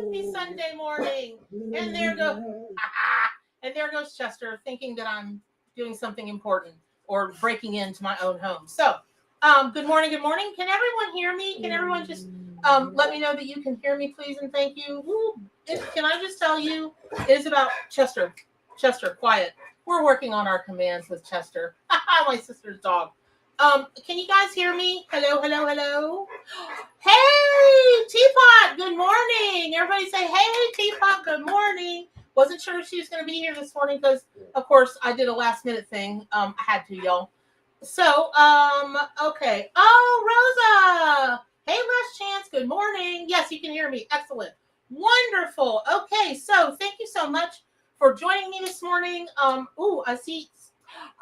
happy Sunday morning. And there goes Chester thinking that I'm doing something important or breaking into my own home. So, good morning. Can everyone hear me? Can everyone just let me know that you can hear me, please, and thank you. Can I just tell you, it is about Chester. Chester, quiet. We're working on our commands with Chester. My sister's dog. Can you guys hear me? Hello. Hey, Teapot, good morning. Everybody say, hey, Teapot, good morning. Wasn't sure if she was going to be here this morning because, of course, I did a last minute thing. I had to, y'all. So, okay. Oh, Rosa. Hey, Last Chance, good morning. Yes, you can hear me. Excellent. Wonderful. Okay, so thank you so much for joining me this morning. I see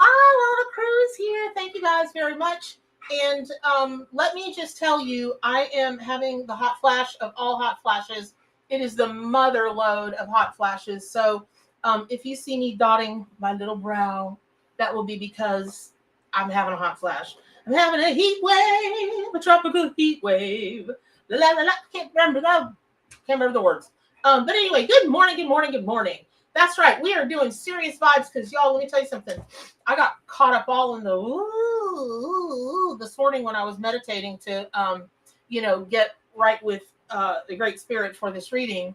Lola Cruz here. Thank you guys very much. And let me just tell you, I am having the hot flash of all hot flashes. It is the mother load of hot flashes. So if you see me dotting my little brow, that will be because I'm having a hot flash. I'm having a heat wave, a tropical heat wave. La la la. Can't remember the words. But anyway, good morning. That's right. We are doing serious vibes because, y'all, let me tell you something. I got caught up all in the ooh this morning when I was meditating to, get right with the Great Spirit for this reading.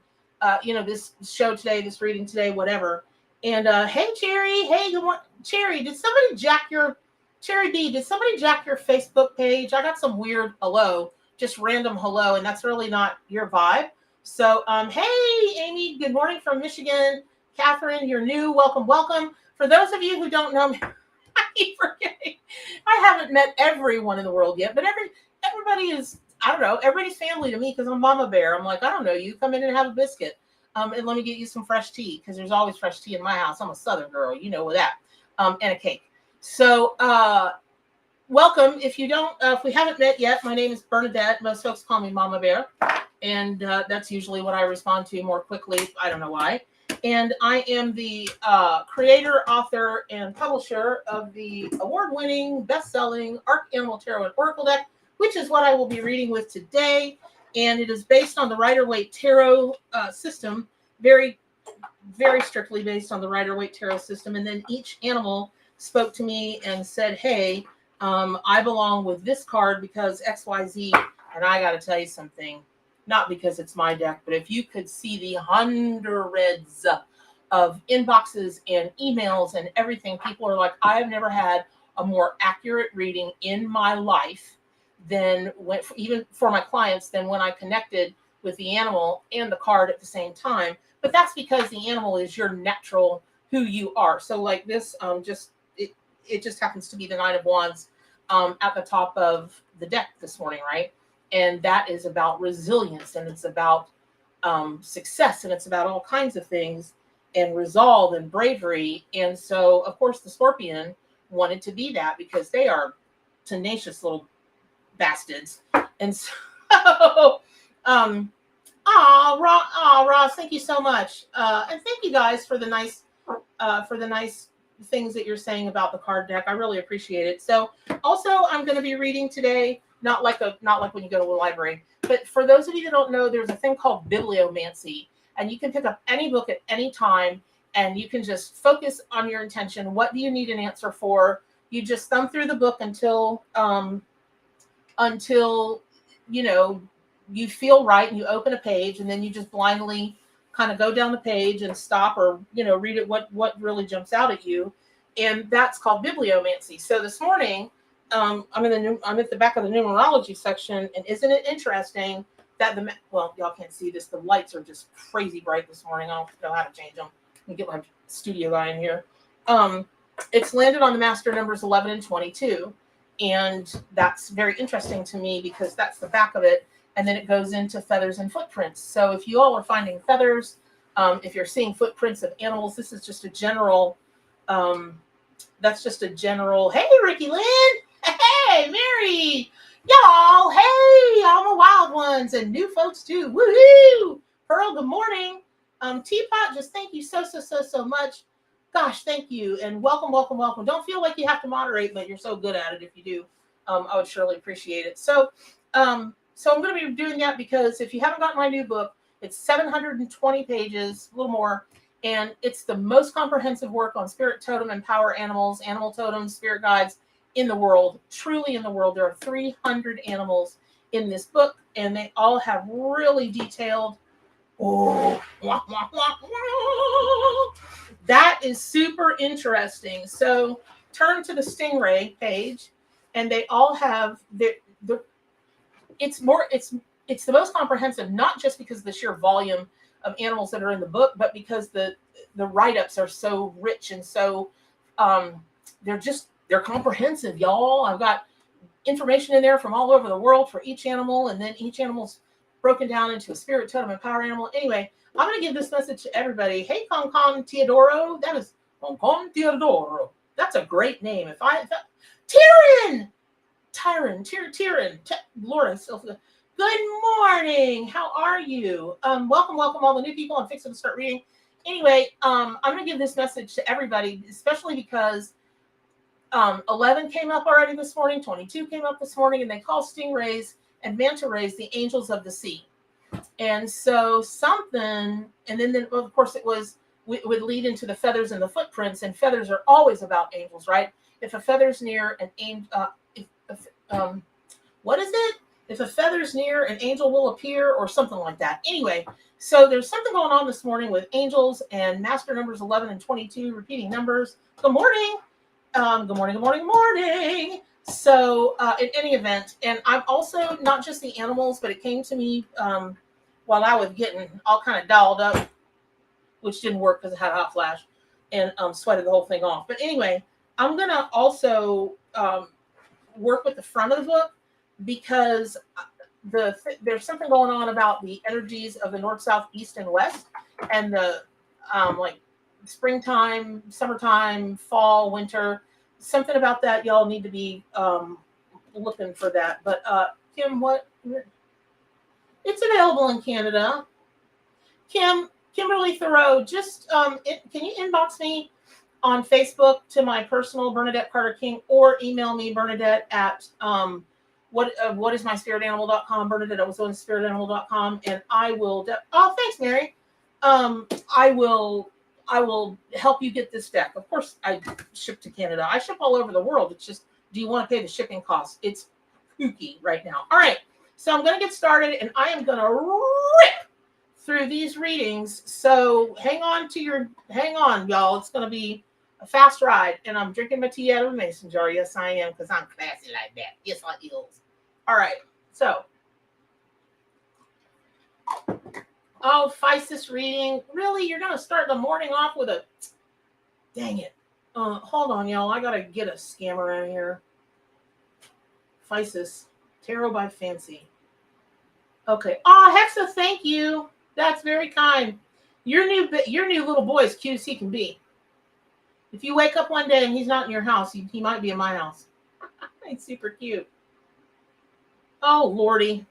This show today, this reading today, whatever. And hey, Cherry. Hey, good morning. Cherry, did somebody jack your Facebook page? I got some weird hello, just random hello, and that's really not your vibe. So, hey, Amy, good morning from Michigan. Catherine, you're new. Welcome. For those of you who don't know me, I keep forgetting. I haven't met everyone in the world yet, but everybody is, I don't know, everybody's family to me because I'm Mama Bear. I'm like, I don't know, you come in and have a biscuit. And let me get you some fresh tea because there's always fresh tea in my house. I'm a Southern girl, you know that. And a cake. So, welcome. If we haven't met yet, my name is Bernadette. Most folks call me Mama Bear. And that's usually what I respond to more quickly. I don't know why. And I am the creator, author, and publisher of the award-winning, best-selling Animal Tarot and Oracle deck, which is what I will be reading with today. And it is based on the Rider-Waite Tarot system, very, very strictly based on the Rider-Waite Tarot system. And then each animal spoke to me and said, hey, I belong with this card because XYZ. And I got to tell you something. Not because it's my deck, but if you could see the hundreds of inboxes and emails and everything, people are like, I have never had a more accurate reading in my life than even for my clients than when I connected with the animal and the card at the same time. But that's because the animal is your natural who you are. So like this, it just happens to be the Nine of Wands at the top of the deck this morning, right? And that is about resilience, and it's about success, and it's about all kinds of things, and resolve and bravery. And so, of course, the Scorpion wanted to be that because they are tenacious little bastards. And so, Ross, thank you so much, and thank you guys for the nice things that you're saying about the card deck. I really appreciate it. So, also, I'm going to be reading today. Not like when you go to a library, but for those of you that don't know, there's a thing called bibliomancy, and you can pick up any book at any time, and you can just focus on your intention. What do you need an answer for? You just thumb through the book until you feel right, and you open a page, and then you just blindly kind of go down the page and stop, or read it what really jumps out at you, and that's called bibliomancy. So this morning. I'm at the back of the numerology section, and isn't it interesting that y'all can't see this. The lights are just crazy bright this morning. I don't know how to change them. Let me get my studio guy in here. It's landed on the master numbers 11 and 22, and that's very interesting to me because that's the back of it, and then it goes into feathers and footprints. So if you all are finding feathers, if you're seeing footprints of animals, this is just a general. That's just a general. Hey, Ricky Lynn. Hey, Mary, y'all. Hey, all my wild ones and new folks too. Woohoo! Pearl, good morning. Teapot, just thank you so much. Gosh, thank you, and welcome. Don't feel like you have to moderate, but you're so good at it. If you do, I would surely appreciate it. So I'm going to be doing that because if you haven't gotten my new book, It's 720 pages, a little more. And it's the most comprehensive work on spirit, totem, and power animals, animal totems, spirit guides in the world, truly in the world. There are 300 animals in this book, and they all have really detailed. Oh, that is super interesting. So turn to the stingray page, and they all have it's the most comprehensive, not just because of the sheer volume of animals that are in the book, but because the write-ups are so rich and so they're comprehensive, y'all. I've got information in there from all over the world for each animal, and then each animal's broken down into a spirit, totem, and power animal. Anyway, I'm going to give this message to everybody. Hey, Kong Kong Teodoro. That is Kong Kong Teodoro. That's a great name. Taryn, Lord, I'm still. Good morning. How are you? Welcome all the new people. I'm fixing to start reading. Anyway, I'm going to give this message to everybody, especially because 11 came up already this morning, 22 came up this morning, and they call stingrays and manta rays the angels of the sea. And so something, and then of course it would lead into the feathers and the footprints, and feathers are always about angels, right? If a feather's near an angel, what is it? If a feather's near, an angel will appear, or something like that. Anyway, so there's something going on this morning with angels and master numbers 11 and 22, repeating numbers. Good morning. Good morning. So in any event, and I'm also not just the animals, but it came to me while I was getting all kind of dolled up, which didn't work because I had a hot flash and sweated the whole thing off. But anyway, I'm going to also work with the front of the book, because there's something going on about the energies of the north, south, east, and west, and the like springtime, summertime, fall, winter, something about that. Y'all need to be looking for that. But Kim, it's available in Canada. Kimberly Thoreau, just can you inbox me on Facebook to my personal Bernadette Carter King, or email me Bernadette at whatismyspiritanimal.com, Bernadette at whatismyspiritanimal.com, and I will thanks, Mary. I will help you get this deck. Of course, I ship to Canada. I ship all over the world. It's just, do you want to pay the shipping costs? It's kooky right now. All right, so I'm going to get started, and I am going to rip through these readings. So hang on, y'all. It's going to be a fast ride, and I'm drinking my tea out of a mason jar. Yes, I am, because I'm classy like that. Yes, I is. All right, so. Oh, Physis reading. Really? You're going to start the morning off with a... Dang it. Hold on, y'all. I got to get a scammer out here. Physis. Tarot by Fancy. Okay. Oh, Hexa, thank you. That's very kind. Your new little boy is cute as he can be. If you wake up one day and he's not in your house, he might be in my house. He's super cute. Oh, Lordy.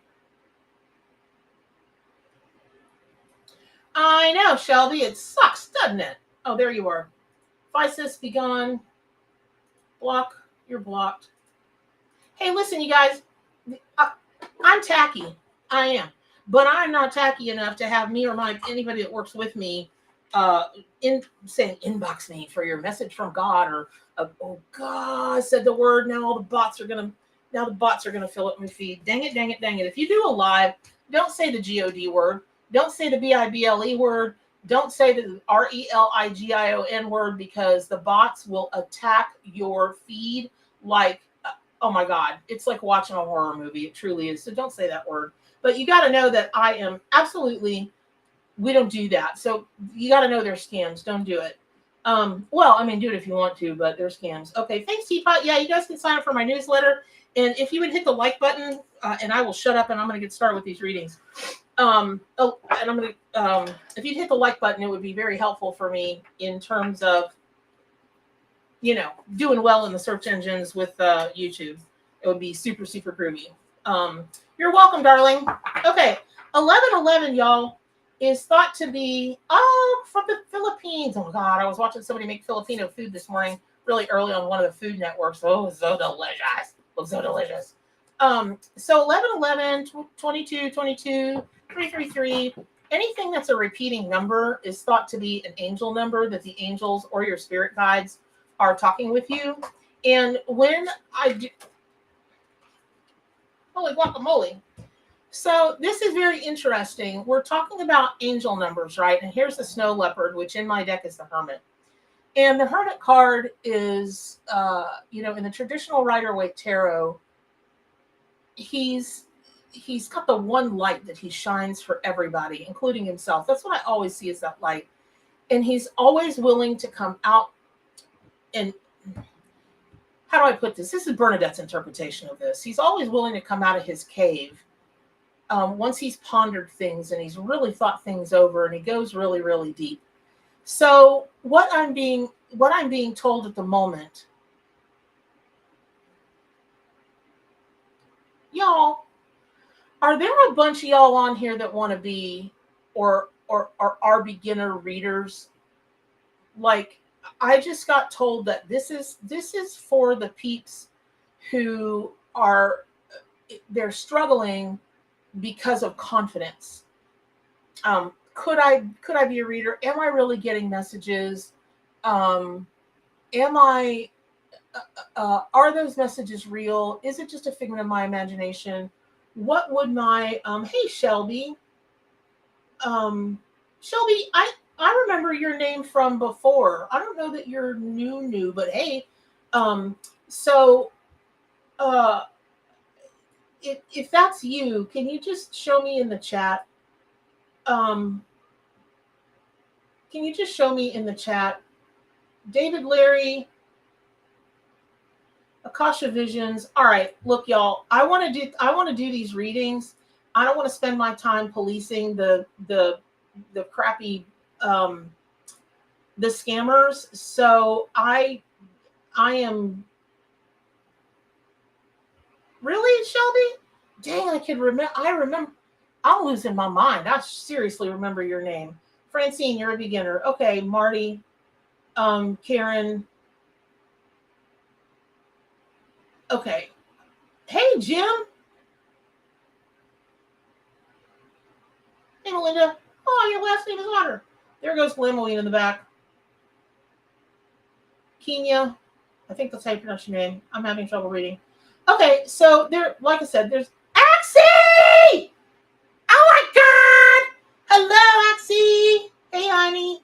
I know, Shelby. It sucks, doesn't it? Oh, there you are. Physis, be gone. Block. You're blocked. Hey, listen, you guys. I'm tacky. I am. But I'm not tacky enough to have me or anybody that works with me saying inbox me for your message from God, or oh God, I said the word. Now the bots are gonna fill up my feed. Dang it. If you do a live, don't say the God word. Don't say the Bible word. Don't say the RELIGION word, because the bots will attack your feed like, oh my God, it's like watching a horror movie. It truly is. So don't say that word. But you got to know that I am absolutely, we don't do that. So you got to know they're scams. Don't do it. Well, I mean, do it if you want to, but they're scams. Okay, thanks, Teapot. Yeah, you guys can sign up for my newsletter. And if you would hit the like button, and I will shut up and I'm going to get started with these readings. If you'd hit the like button, it would be very helpful for me in terms of, doing well in the search engines with YouTube. It would be super, super groovy. You're welcome, darling. Okay, 1111, y'all, is thought to be, from the Philippines. Oh, God, I was watching somebody make Filipino food this morning, really early on one of the food networks. Oh, so delicious. Looks so delicious. So 1111, 22, 22, 333, anything that's a repeating number is thought to be an angel number, that the angels or your spirit guides are talking with you. And when I do, holy guacamole. So this is very interesting. We're talking about angel numbers, right? And here's the snow leopard, which in my deck is the hermit. And the hermit card is, in the traditional Rider-Waite tarot, he's got the one light that he shines for everybody, including himself. That's what I always see, is that light. And he's always willing to come out. And how do I put this? This is Bernadette's interpretation of this. He's always willing to come out of his cave once he's pondered things and he's really thought things over, and he goes really, really deep. So what I'm being told at the moment, y'all, are there a bunch of y'all on here that want to be or are beginner readers? Like, I just got told that this is for the peeps who they're struggling because of confidence. Could I be a reader? Am I really getting messages? Are those messages real? Is it just a figment of my imagination? What would my hey Shelby, Shelby, I remember your name from before. I don't know that you're new, but hey, if that's you, can you just show me in the chat? Can you just show me in the chat, David, Larry, Akasha Visions? All right, look, y'all. I want to do these readings. I don't want to spend my time policing the crappy the scammers. So I am really, Shelby. Dang, I can remember. I remember. I'm losing my mind. I seriously remember your name. Francine, you're a beginner. Okay, Marty, Karen. Okay. Hey, Jim. Hey, Melinda. Oh, your last name is Otter. There goes Glamouine in the back. Kenya. I think that's how you pronounce your name. I'm having trouble reading. Okay, so there, like I said, there's Axie! Oh my God! Hello, Axie. Hey, honey.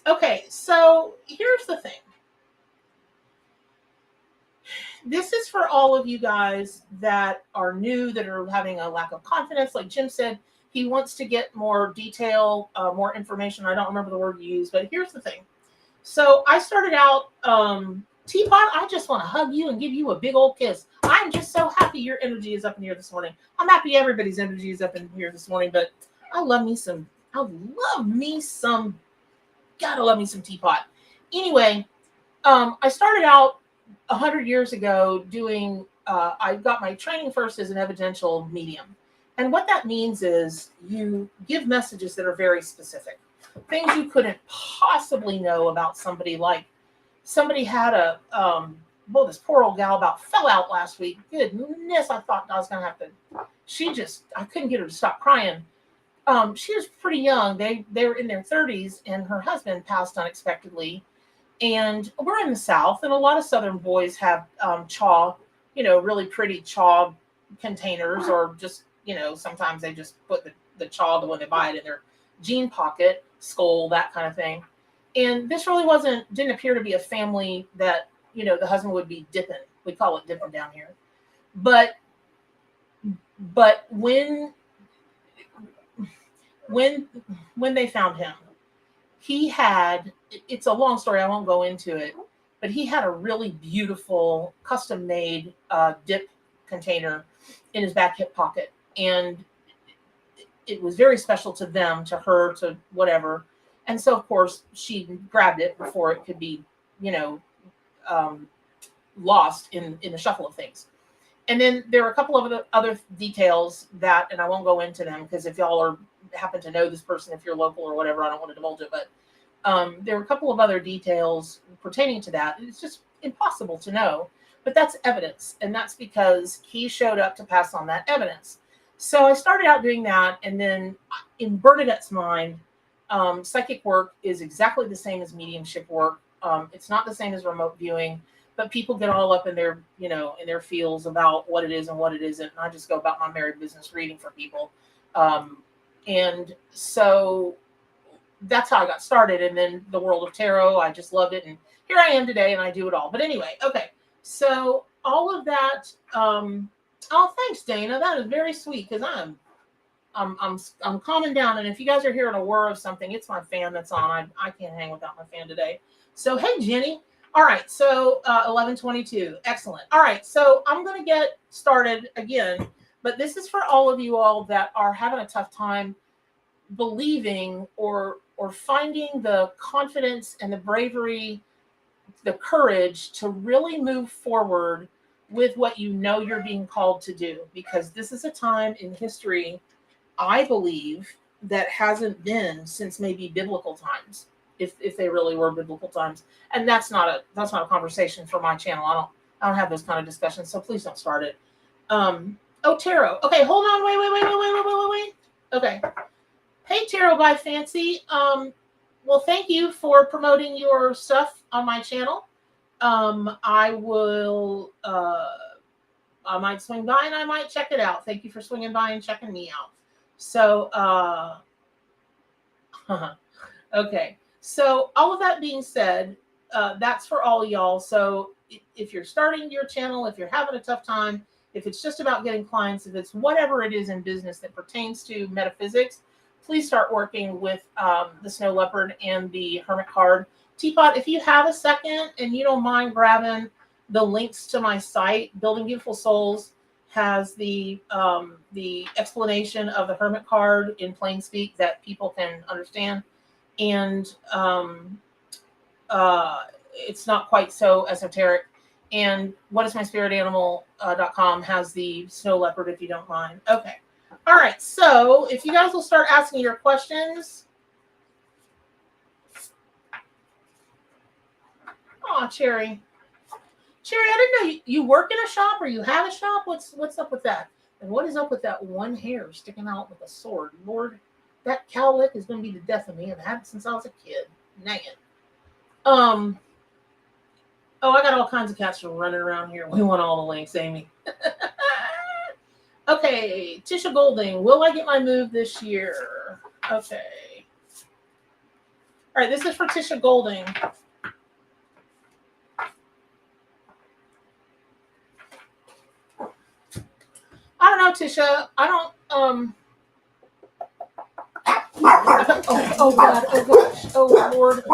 Okay, so here's the thing. This is for all of you guys that are new, that are having a lack of confidence. Like Jim said, he wants to get more detail, more information. I don't remember the word you used, but here's the thing. So I started out, Teapot, I just want to hug you and give you a big old kiss. I'm just so happy your energy is up in here this morning. I'm happy everybody's energy is up in here this morning, but gotta love me some Teapot. Anyway, I started out 100 years ago doing, I got my training first as an evidential medium. And what that means is you give messages that are very specific. Things you couldn't possibly know about somebody. Like somebody had this poor old gal about fell out last week. Goodness, I thought I was going to have to, I couldn't get her to stop crying. She was pretty young. They were in their 30s and her husband passed unexpectedly. And we're in the South, and a lot of Southern boys have chaw, really pretty chaw containers, or just, sometimes they just put the chaw when they buy it in their jean pocket, skull, that kind of thing. And this really didn't appear to be a family that, the husband would be dipping. We call it dipping down here. But when they found him, he had, it's a long story, I won't go into it, but he had a really beautiful custom-made dip container in his back hip pocket. And it was very special to them, to her, to whatever. And so, of course, she grabbed it before it could be, lost in the shuffle of things. And then there are a couple of other details that, and I won't go into them because if y'all happen to know this person, if you're local or whatever, I don't want to divulge it. But there are a couple of other details pertaining to that. It's just impossible to know. But that's evidence. And that's because he showed up to pass on that evidence. So I started out doing that, and then in Bernadette's mind, psychic work is exactly the same as mediumship work. It's not the same as remote viewing, but people get all up in their, in their feels about what it is and what it isn't. And I just go about my merry business reading for people. And so that's how I got started. And then the world of tarot, I just loved it. And here I am today, and I do it all. But anyway, okay. So all of that. Oh, thanks, Dana. That is very sweet, because I'm calming down. And if you guys are hearing a whir of something, it's my fan that's on. I can't hang without my fan today. So hey, Jenny. All right. So 11:22. Excellent. All right. So I'm going to get started again, but this is for all of you all that are having a tough time believing or finding the confidence and the bravery, the courage to really move forward with what you know you're being called to do, because this is a time in history, I believe, that hasn't been since maybe biblical times, if they really were biblical times. And that's not a conversation for my channel. I don't have those kind of discussions, so please don't start it. Oh, tarot. Okay, hold on. Wait. Okay. Hey, Tarot by Fancy. Well, thank you for promoting your stuff on my channel. I will. I might swing by and I might check it out. Thank you for swinging by and checking me out. So, okay. So all of that being said, that's for all y'all. So if you're starting your channel, if you're having a tough time, if it's just about getting clients, if it's whatever it is in business that pertains to metaphysics, please start working with the Snow Leopard and the Hermit card. Teapot, if you have a second and you don't mind grabbing the links to my site, Building Beautiful Souls has the explanation of the Hermit card in plain speak that people can understand. And it's not quite so esoteric. And whatismyspiritanimal.com has the Snow Leopard, if you don't mind. Okay. All right. So if you guys will start asking your questions. Oh, Cherry. Cherry, I didn't know you work in a shop or you have a shop. What's up with that? And what is up with that one hair sticking out with a sword? Lord, that cowlick is going to be the death of me. I've had it since I was a kid. Dang it. Oh, I got all kinds of cats running around here. We want all the links, Amy. Okay, Tisha Golding. Will I get my move this year? Okay. All right, this is for Tisha Golding. I don't know, Tisha. I don't. Oh God. Oh gosh. Oh Lord.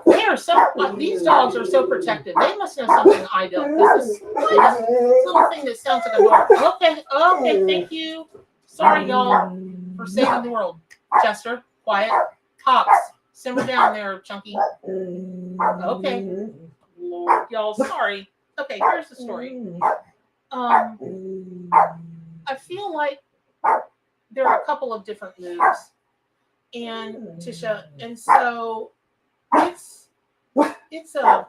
They are so. These dogs are so protected. They must know something I don't. This little thing that sounds like a dog. Okay. Thank you. Sorry, y'all, for saving the world. Chester, quiet. Pops, simmer down there, Chunky. Okay. Lord, y'all, sorry. Okay, here's the story. I feel like there are a couple of different moves, and Tisha, and so it's a.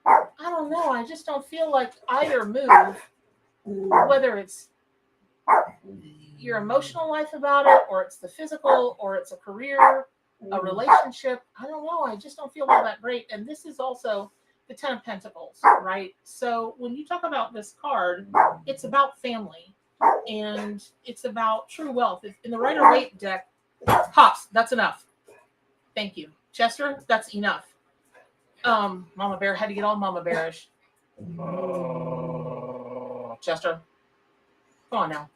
I don't know. I just don't feel like either move, whether it's your emotional life about it, or it's the physical, or it's a career, a relationship. I don't know. I just don't feel all that great. And this is also the Ten of Pentacles, right? So when you talk about this card, it's about family, and it's about true wealth. In the Rider-Waite deck, Pops, that's enough. Thank you. Chester, that's enough. Mama Bear had to get all Mama Bearish. Chester, come on now.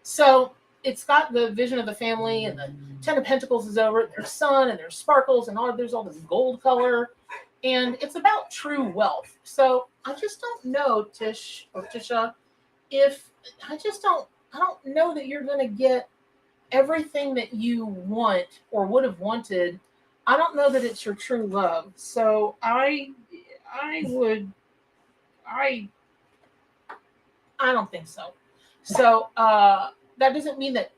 So it's got the vision of the family, and the Ten of Pentacles is over it. There's sun and there's sparkles and there's all this gold color, and it's about true wealth. So I just don't know, Tish or Tisha, I don't know that you're going to get everything that you want or would have wanted. I don't know that it's your true love. So I don't think so. So that doesn't mean that.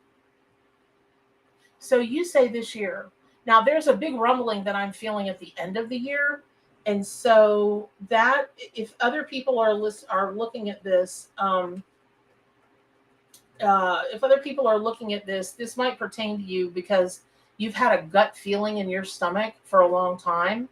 So you say this year. Now there's a big rumbling that I'm feeling at the end of the year, And so that if other people are looking at this, if other people are looking at this, this might pertain to you because you've had a gut feeling in your stomach for a long time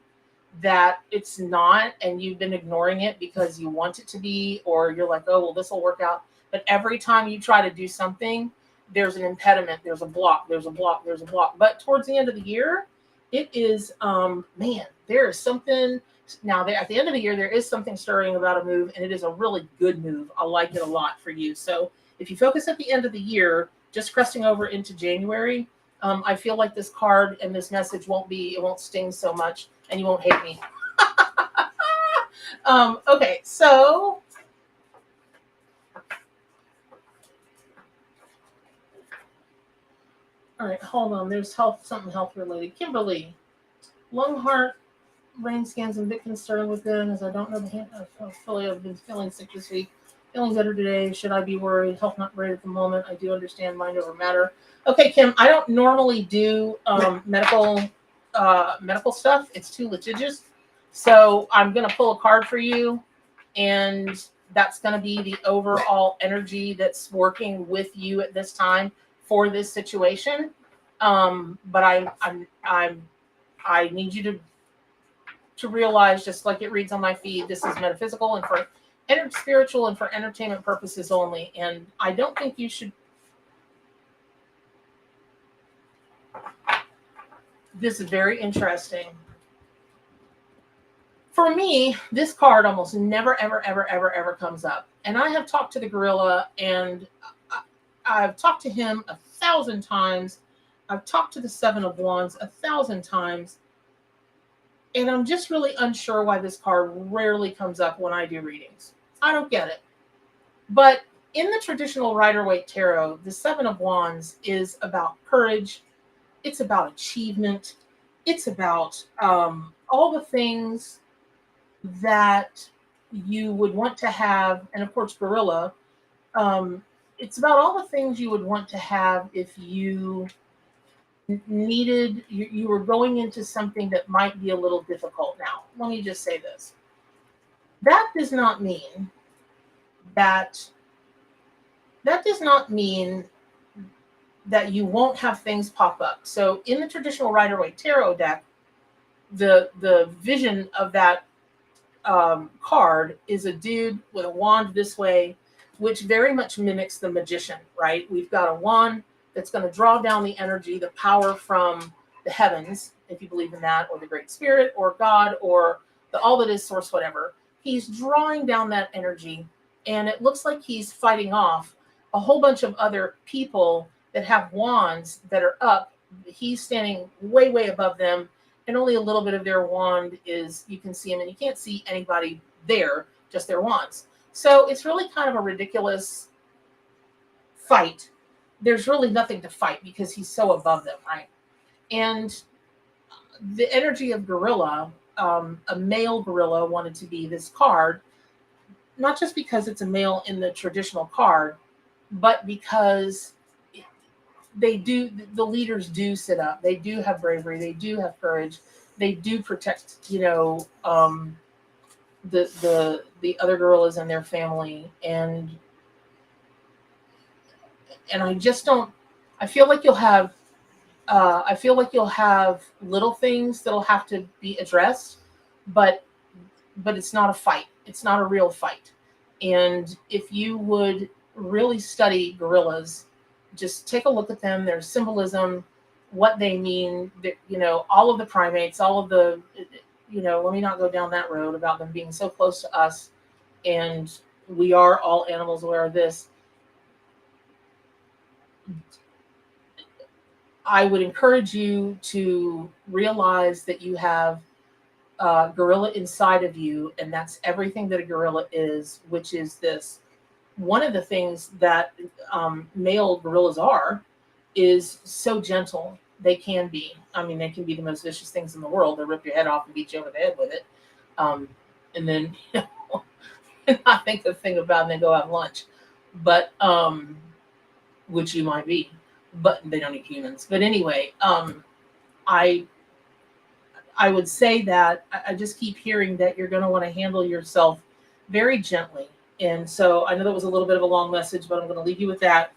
that it's not, and you've been ignoring it because you want it to be, or you're like, oh, well, this will work out. But every time you try to do something, there's an impediment, there's a block, there's a block, there's a block. But towards the end of the year, it is, man, there is something. Now, there, at the end of the year, there is something stirring about a move, and it is a really good move. I like it a lot for you. So if you focus at the end of the year, just cresting over into January, I feel like this card and this message it won't sting so much, and you won't hate me. Okay, so all right, hold on. There's something health related. Kimberly, lung, heart, brain scans, and bit concerned within, as I don't know the hand. I've been feeling sick this week. Feeling better today. Should I be worried? Health not great at the moment. I do understand mind over matter. Okay, Kim, I don't normally do medical stuff. It's too litigious. So I'm going to pull a card for you, and that's going to be the overall energy that's working with you at this time for this situation. But I need you to realize, just like it reads on my feed, this is metaphysical and for spiritual and for entertainment purposes only. And I don't think you should. This is very interesting. For me, this card almost never, ever, ever, ever, ever comes up. And I have talked to the gorilla, and I've talked to him 1,000 times. I've talked to the Seven of Wands 1,000 times. And I'm just really unsure why this card rarely comes up when I do readings. I don't get it. But in the traditional Rider-Waite Tarot, the Seven of Wands is about courage. It's about achievement. It's about all the things that you would want to have. And of course, gorilla. It's about all the things you would want to have if you you were going into something that might be a little difficult. Now, let me just say this. That does not mean that you won't have things pop up. So in the traditional Rider-Waite Tarot deck, the vision of that card is a dude with a wand this way, which very much mimics the magician, right? We've got a wand that's going to draw down the energy, the power from the heavens, if you believe in that, or the Great Spirit, or God, or the all that is source, whatever. He's drawing down that energy, and it looks like he's fighting off a whole bunch of other people that have wands that are up. He's standing way, way above them, and only a little bit of their wand is, you can see him, and you can't see anybody there, just their wands. So it's really kind of a ridiculous fight. There's really nothing to fight because he's so above them, right? And the energy of gorilla, a male gorilla wanted to be this card, not just because it's a male in the traditional card, but because the leaders do sit up. They do have bravery. They do have courage. They do protect, the other gorillas and their family. And I just don't. I feel like you'll have little things that'll have to be addressed, but it's not a fight. It's not a real fight. And if you would really study gorillas, just take a look at them, their symbolism, what they mean, all of the primates, all of the, let me not go down that road about them being so close to us. And we are all animals aware of this. I would encourage you to realize that you have a gorilla inside of you, and that's everything that a gorilla is, which is this. One of the things that male gorillas is so gentle. They can be. I mean, they can be the most vicious things in the world. They'll rip your head off and beat you over the head with it. And then, I think the thing about them, they go have lunch. But, which you might be. But they don't eat humans. But anyway, I I would say that I just keep hearing that you're going to want to handle yourself very gently. And so I know that was a little bit of a long message, but I'm going to leave you with that.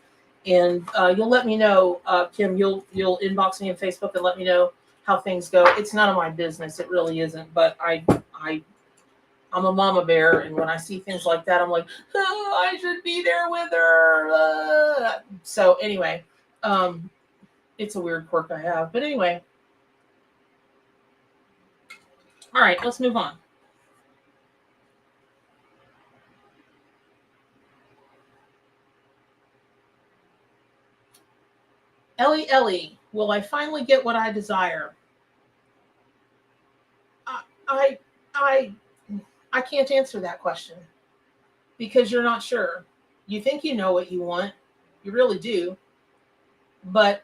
And you'll let me know, Kim. You'll inbox me on Facebook and let me know how things go. It's none of my business. It really isn't. But I'm a mama bear, and when I see things like that, I'm like, oh, I should be there with her. So anyway, it's a weird quirk I have. But anyway, all right, let's move on. Ellie, will I finally get what I desire? I can't answer that question because you're not sure. You think you know what you want, you really do, but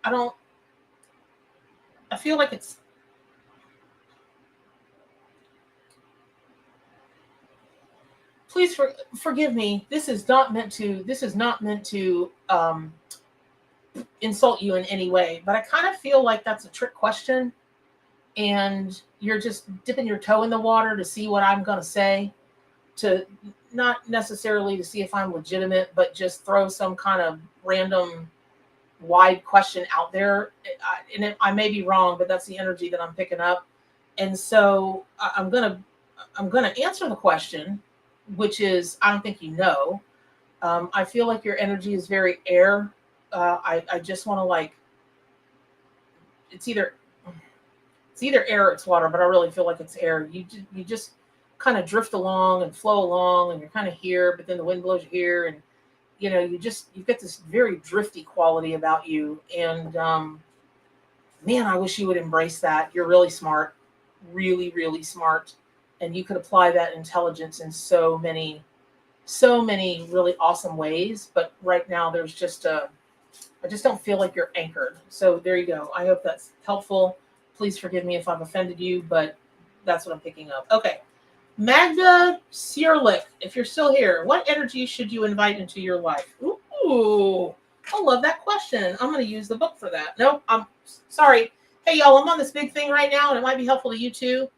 I feel like it's. Please forgive me. This is not meant to insult you in any way, but I kind of feel like that's a trick question, and you're just dipping your toe in the water to see what I'm going to say, to not necessarily to see if I'm legitimate, but just throw some kind of random wide question out there. I may be wrong, but that's the energy that I'm picking up. And so I'm going to answer the question, which is, I don't think you know. I feel like your energy is very air. I just want to like, it's either air or it's water, but I really feel like it's air. You just kind of drift along and flow along, and you're kind of here, but then the wind blows you here, and you've got this very drifty quality about you. And man, I wish you would embrace that. You're really smart, really, really smart, and you could apply that intelligence in so many really awesome ways. But right now, there's just I just don't feel like you're anchored. So there you go. I hope that's helpful. Please forgive me if I've offended you, but that's what I'm picking up. Okay. Magda Sierlick, if you're still here, what energy should you invite into your life? Ooh, I love that question. I'm going to use the book for that. Nope, I'm sorry. Hey, y'all, I'm on this big thing right now, and it might be helpful to you too.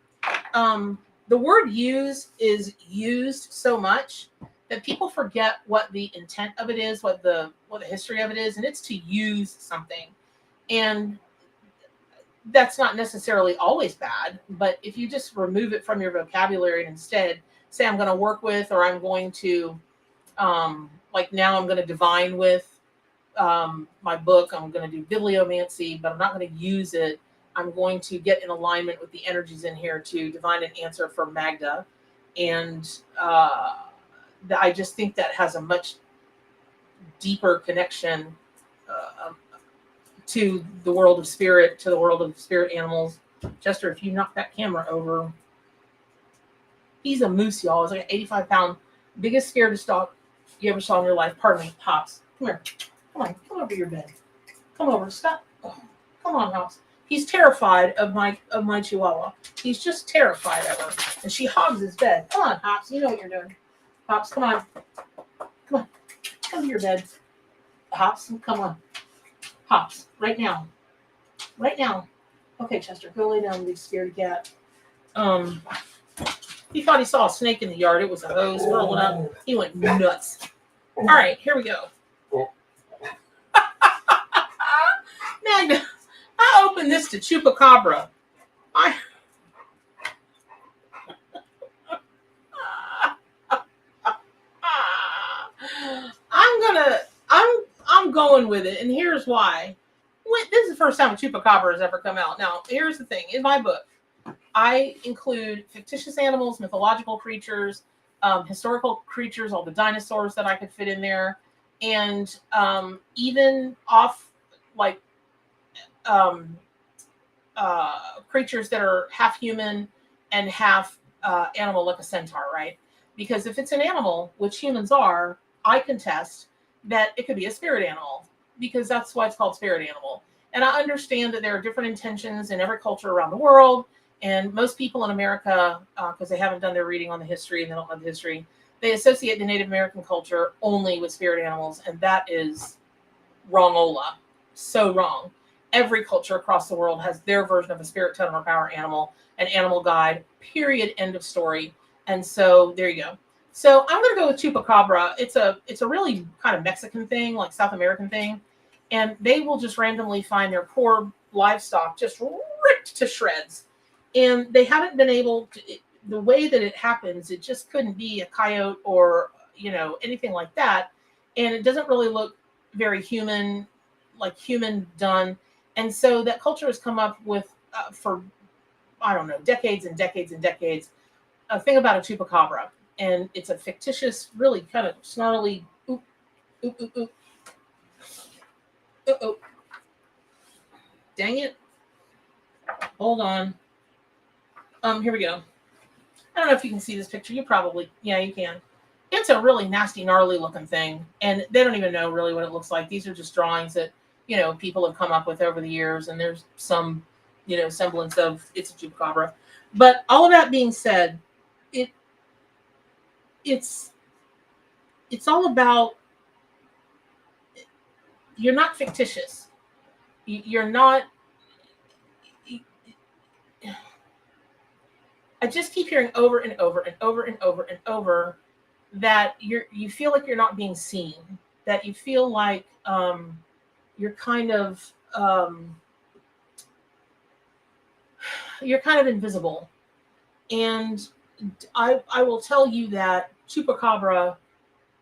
The word use is used so much that people forget what the intent of it is, what the history of it is, and it's to use something. And that's not necessarily always bad, but if you just remove it from your vocabulary and instead say, I'm going to work with, or I'm going to, like now I'm going to divine with my book, I'm going to do bibliomancy, but I'm not going to use it. I'm going to get in alignment with the energies in here to divine an answer for Magda. And I just think that has a much deeper connection to the world of spirit, to the world of spirit animals. Chester, if you knock that camera over, he's a moose, y'all. He's like an 85-pound, biggest, scariest dog you ever saw in your life. Pardon me, Hops. Come here. Come over your bed. Come over. Stop. Oh, come on, Hops. He's terrified of my Chihuahua. He's just terrified of her, and she hogs his bed. Come on, Hops. You know what you're doing. Hops, come on. Come to your bed. Hops, come on. Hops, right now. Right now. Okay, Chester, go lay down, big scaredy cat. He thought he saw a snake in the yard. It was a hose rolling up. He went nuts. All right, here we go. Magda, I opened this to Chupacabra. I'm going with it, and here's why. This is the first time a Chupacabra has ever come out. Now, here's the thing. In my book, I include fictitious animals, mythological creatures, historical creatures, all the dinosaurs that I could fit in there, and even off, like, creatures that are half human and half animal, like a centaur, right? Because if it's an animal, which humans are, I contest that it could be a spirit animal, because that's why it's called spirit animal. And I understand that there are different intentions in every culture around the world. And most people in America, because they haven't done their reading on the history and they don't know the history, they associate the Native American culture only with spirit animals. And that is wrongola. So wrong. every culture across the world has their version of a spirit, totem, or power animal, an animal guide, period, end of story. And so there you go. So I'm going to go with chupacabra. It's a really kind of Mexican thing, like South American thing. And they will just randomly find their poor livestock just ripped to shreds. And they haven't been able to, the way that it happens, it just couldn't be a coyote or, anything like that. And it doesn't really look very human, like human done. And so that culture has come up with, for, I don't know, decades and decades and decades, a thing about a chupacabra. And it's a fictitious, really kind of snarly, oop, oop, oop, oop. Uh-oh. Dang it. Hold on. Here we go. I don't know if you can see this picture. You can. It's a really nasty, gnarly looking thing. And they don't even know really what it looks like. These are just drawings that, people have come up with over the years. And there's some, semblance of it's a chupacabra. But all of that being said, it's all about, you're not fictitious. You're not. I just keep hearing over and over and over and over and over that you feel like you're not being seen, that you feel like you're kind of invisible. And I will tell you that chupacabra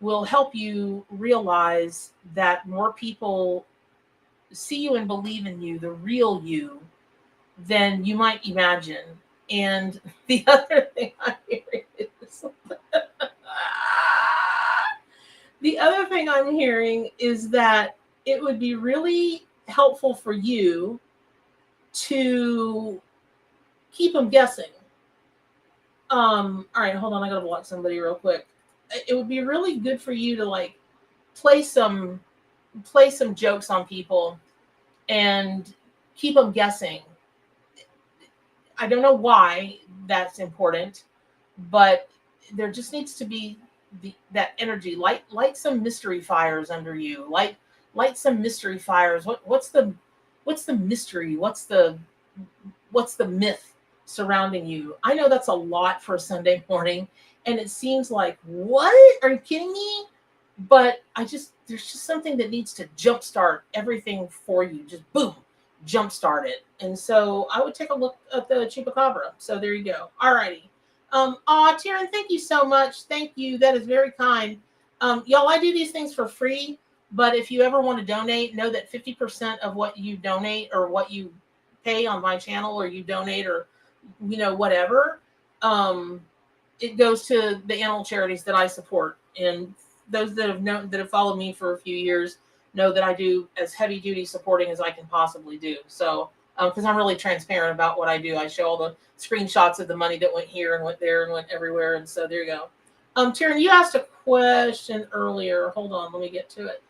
will help you realize that more people see you and believe in you, the real you, than you might imagine. And the other thing I'm hearing is that it would be really helpful for you to keep them guessing. All right, hold on. I gotta block somebody real quick. It would be really good for you to like play some jokes on people and keep them guessing. I don't know why that's important, but there just needs to be that energy. Light some mystery fires under you. Light some mystery fires. What's the mystery? What's the myth surrounding you? I know that's a lot for a Sunday morning, and it seems like, what? Are you kidding me? But there's just something that needs to jumpstart everything for you. Just boom, jumpstart it. And so I would take a look at the chupacabra. So there you go. All righty. Taryn, thank you so much. Thank you. That is very kind. Y'all, I do these things for free, but if you ever want to donate, know that 50% of what you donate or what you pay on my channel or you donate or, whatever, it goes to the animal charities that I support. And those that have followed me for a few years know that I do as heavy duty supporting as I can possibly do. So, because I'm really transparent about what I do. I show all the screenshots of the money that went here and went there and went everywhere. And so there you go. Taryn, you asked a question earlier. Hold on, let me get to it.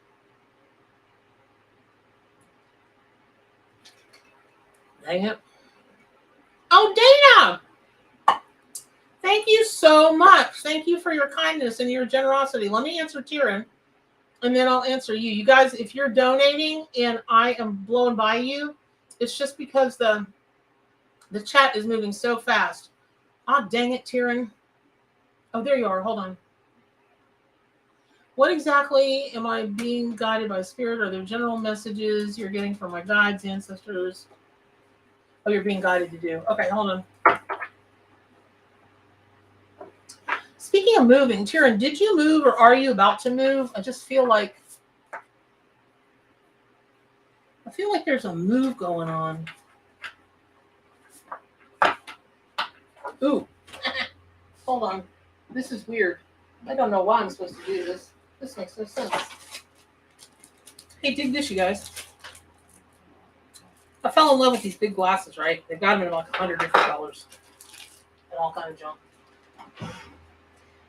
Dang it. Oh, Dana! Thank you so much. Thank you for your kindness and your generosity. Let me answer Taryn, and then I'll answer you. You guys, if you're donating and I am blowing by you, it's just because the chat is moving so fast. Ah, dang it, Taryn. Oh, there you are. Hold on. What exactly am I being guided by spirit? Are there general messages you're getting from my guides, ancestors? Oh, you're being guided to do. Okay, hold on. Speaking of moving, Taryn, did you move or are you about to move? I just feel like there's a move going on. Ooh. Hold on. This is weird. I don't know why I'm supposed to do this. This makes no sense. Hey, dig this, you guys. I fell in love with these big glasses, right? They've got them in like 100 different colors and all kind of junk. I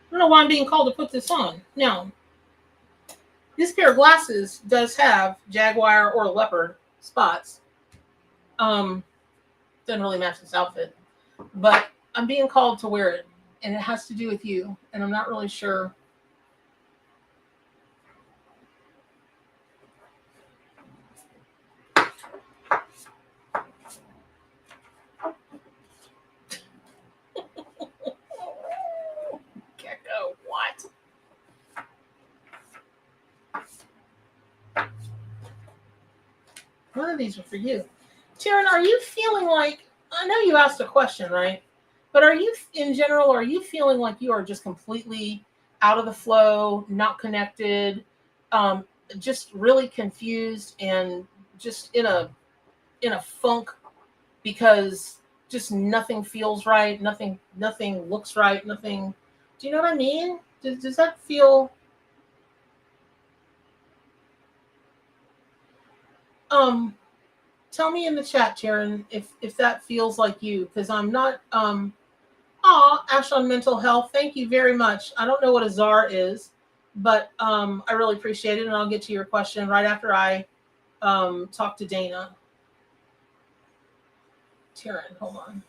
don't know why I'm being called to put this on. Now, this pair of glasses does have jaguar or leopard spots. Doesn't really match this outfit, but I'm being called to wear it, and it has to do with you, and I'm not really sure. of these are for you. Taryn, are you feeling like, I know you asked a question, right? But are you, in general, are you feeling like you are just completely out of the flow, not connected, just really confused and just in a funk because just nothing feels right, nothing looks right, nothing. Do you know what I mean? Does that feel? Tell me in the chat, Taryn, if that feels like you, because I'm not. Ash on mental health. Thank you very much. I don't know what a czar is, but I really appreciate it, and I'll get to your question right after I talk to Dana. Taryn, hold on.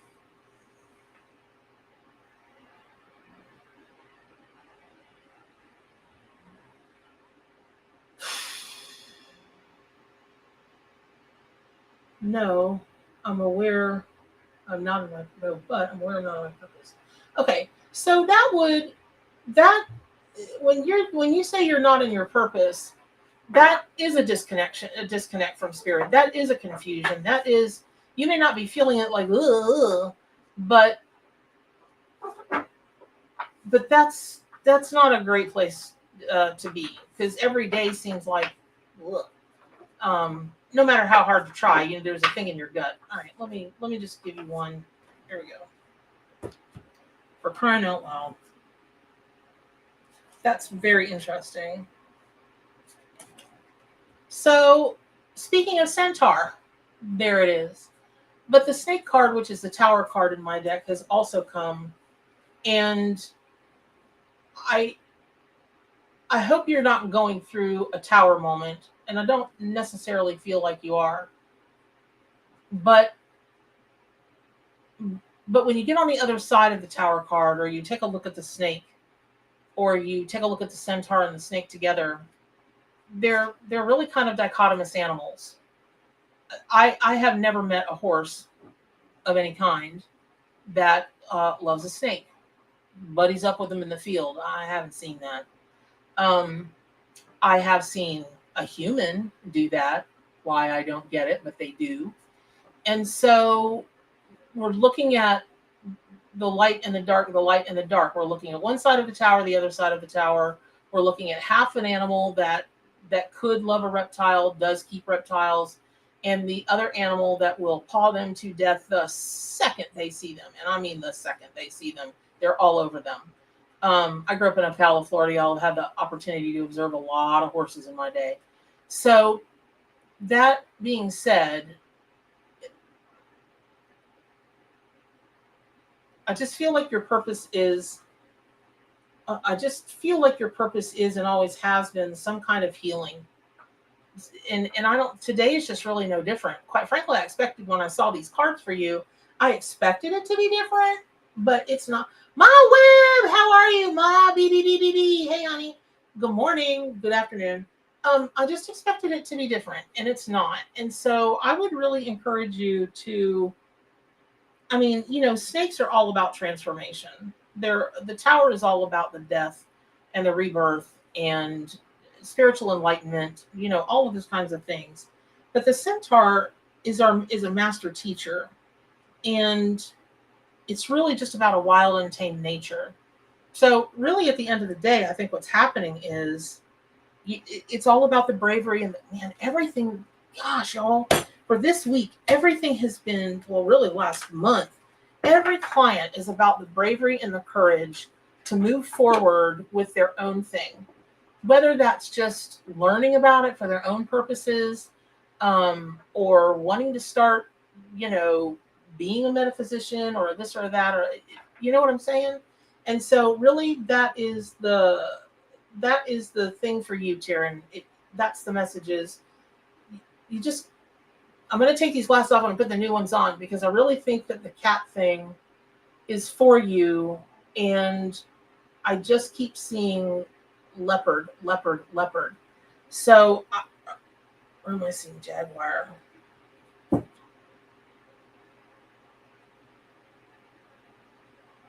No, I'm aware. I'm not in my no, but I'm aware I'm not on my purpose. Okay, so that when you say you're not in your purpose, that is a disconnect from spirit. That is a confusion. That is, you may not be feeling it like, ugh, but that's not a great place to be, because every day seems like, ugh. No matter how hard you try, there's a thing in your gut. All right, let me just give you one. There we go. For crying out loud. That's very interesting. So, speaking of centaur, there it is. But the snake card, which is the tower card in my deck, has also come. And I hope you're not going through a tower moment. And I don't necessarily feel like you are. But when you get on the other side of the tower card, or you take a look at the snake, or you take a look at the centaur and the snake together, they're really kind of dichotomous animals. I have never met a horse of any kind that loves a snake, buddies up with them in the field. I haven't seen that. I have seen a human do that. Why, I don't get it, but they do. And so we're looking at the light and the dark, the light and the dark. We're looking at one side of the tower, the other side of the tower. We're looking at half an animal that could love a reptile, does keep reptiles, and the other animal that will paw them to death the second they see them. And I mean the second they see them. They're all over them. I grew up in Ocala, Florida. I've had the opportunity to observe a lot of horses in my day. So that being said, I just feel like your purpose is, and always has been, some kind of healing. And I don't, today is just really no different. Quite frankly, I expected, when I saw these cards for you, I expected it to be different, but it's not. Ma Web, how are you? Ma BBBBB. Hey, honey. Good morning. Good afternoon. I just expected it to be different, and it's not. And so I would really encourage you to, snakes are all about transformation. The tower is all about the death and the rebirth and spiritual enlightenment, all of those kinds of things. But the centaur is a master teacher, and it's really just about a wild, untamed nature. So really, at the end of the day, I think what's happening is it's all about the bravery and everything. Gosh, y'all, for this week, everything has been, well, really last month, every client is about the bravery and the courage to move forward with their own thing. Whether that's just learning about it for their own purposes, or wanting to start, being a metaphysician or this or that, or you know what I'm saying? And so really that is the thing for you, Taryn. That's the messages. I'm going to take these glasses off and put the new ones on, because I really think that the cat thing is for you. And I just keep seeing leopard. So where am I seeing jaguar?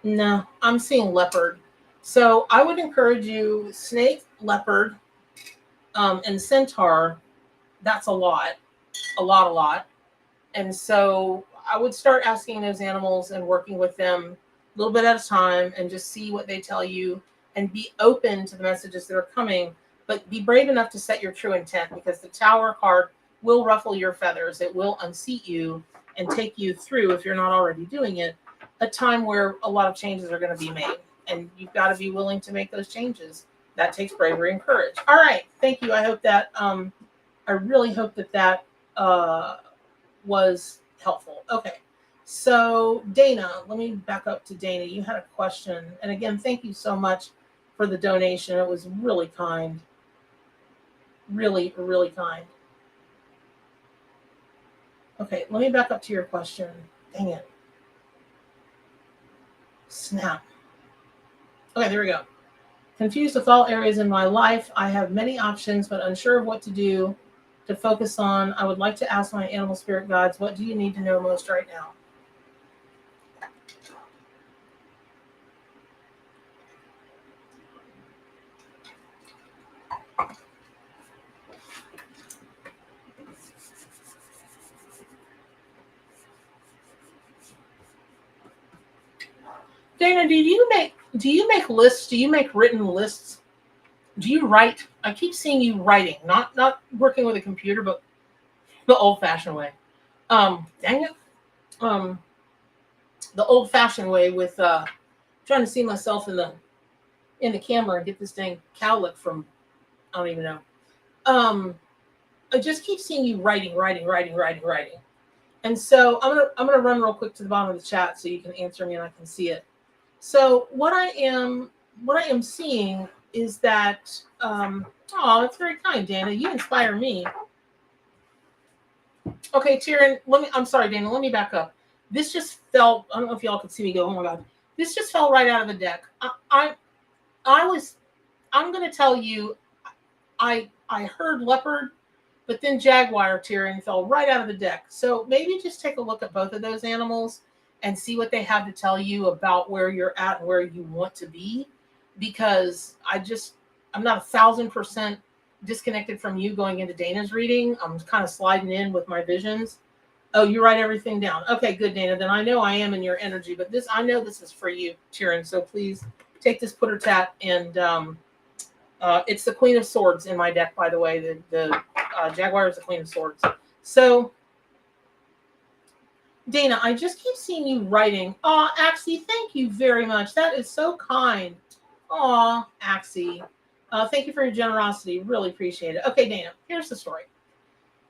No, I'm seeing leopard. So I would encourage you, snake, leopard, and centaur. That's a lot. a lot. And so I would start asking those animals and working with them a little bit at a time and just see what they tell you and be open to the messages that are coming, but be brave enough to set your true intent, because the Tower card will ruffle your feathers. It will unseat you and take you through, if you're not already doing it, a time where a lot of changes are going to be made. And you've got to be willing to make those changes. That takes bravery and courage. All right. Thank you. I hope that, I really hope that was helpful. Okay. So Dana, let me back up to Dana. You had a question. And again, thank you so much for the donation. It was really kind. Really, really kind. Okay, let me back up to your question. Dang it. Snap. Okay, there we go. Confused with all areas in my life. I have many options, but unsure of what to do, to focus on. I would like to ask my animal spirit guides, what do you need to know most right now? Dana, do you make lists? Do you make written lists? Do you write? I keep seeing you writing, not working with a computer, but the old-fashioned way. Dang it. The old-fashioned way with trying to see myself in the camera and get this dang cowlick from, I don't even know. I just keep seeing you writing. And so I'm gonna run real quick to the bottom of the chat so you can answer me and I can see it. So what I am seeing is that that's very kind, Dana. You inspire me. Okay, Taryn, I'm sorry, Dana, let me back up. This just fell, I don't know if y'all could see me go, oh my God. This just fell right out of the deck. I'm gonna tell you, I heard leopard, but then jaguar, Taryn, fell right out of the deck. So maybe just take a look at both of those animals and see what they have to tell you about where you're at and where you want to be. Because I'm not 1,000% disconnected from you going into Dana's reading. I'm kind of sliding in with my visions. Oh, you write everything down. Okay, good, Dana. Then I know I am in your energy, but I know this is for you, Taryn. So please take this putter tat, and it's the Queen of Swords in my deck, by the way. The Jaguar is the Queen of Swords. So, Dana, I just keep seeing you writing. Aw, Axie, thank you very much. That is so kind. Aw, Axie. Thank you for your generosity. Really appreciate it. Okay, Dana, here's the story.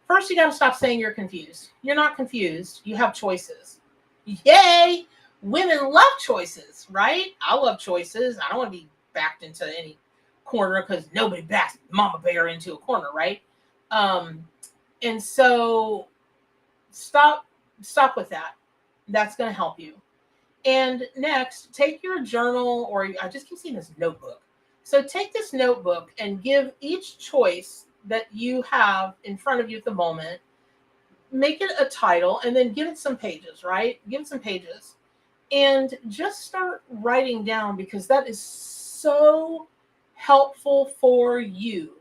First, you got to stop saying you're confused. You're not confused. You have choices. Yay! Women love choices, right? I love choices. I don't want to be backed into any corner because nobody backs Mama Bear into a corner, right? And so stop with that. That's going to help you. And next, take your journal, or I just keep seeing this notebook. So take this notebook and give each choice that you have in front of you at the moment, make it a title, and then give it some pages, right? Give it some pages. And just start writing down, because that is so helpful for you.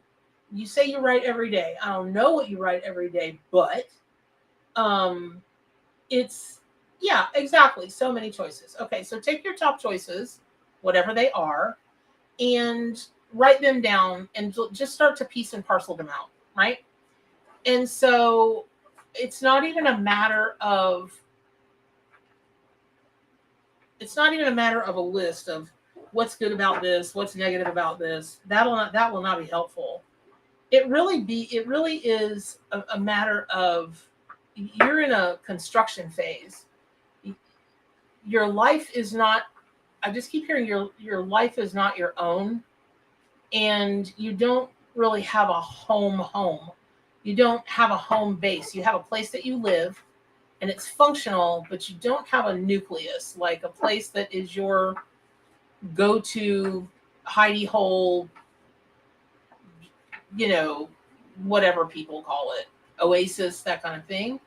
You say you write every day. I don't know what you write every day, but it's, yeah, exactly. So many choices. Okay, so take your top choices, whatever they are, and write them down and just start to piece and parcel them out, right? And so it's not even a matter of a list of what's good about this, what's negative about this. That will not be helpful. It really is a matter of, you're in a construction phase. Your life is not, I just keep hearing your life is not your own, and you don't really have a home. You don't have a home base. You have a place that you live, and it's functional, but you don't have a nucleus, like a place that is your go-to hidey hole, whatever people call it, oasis, that kind of thing.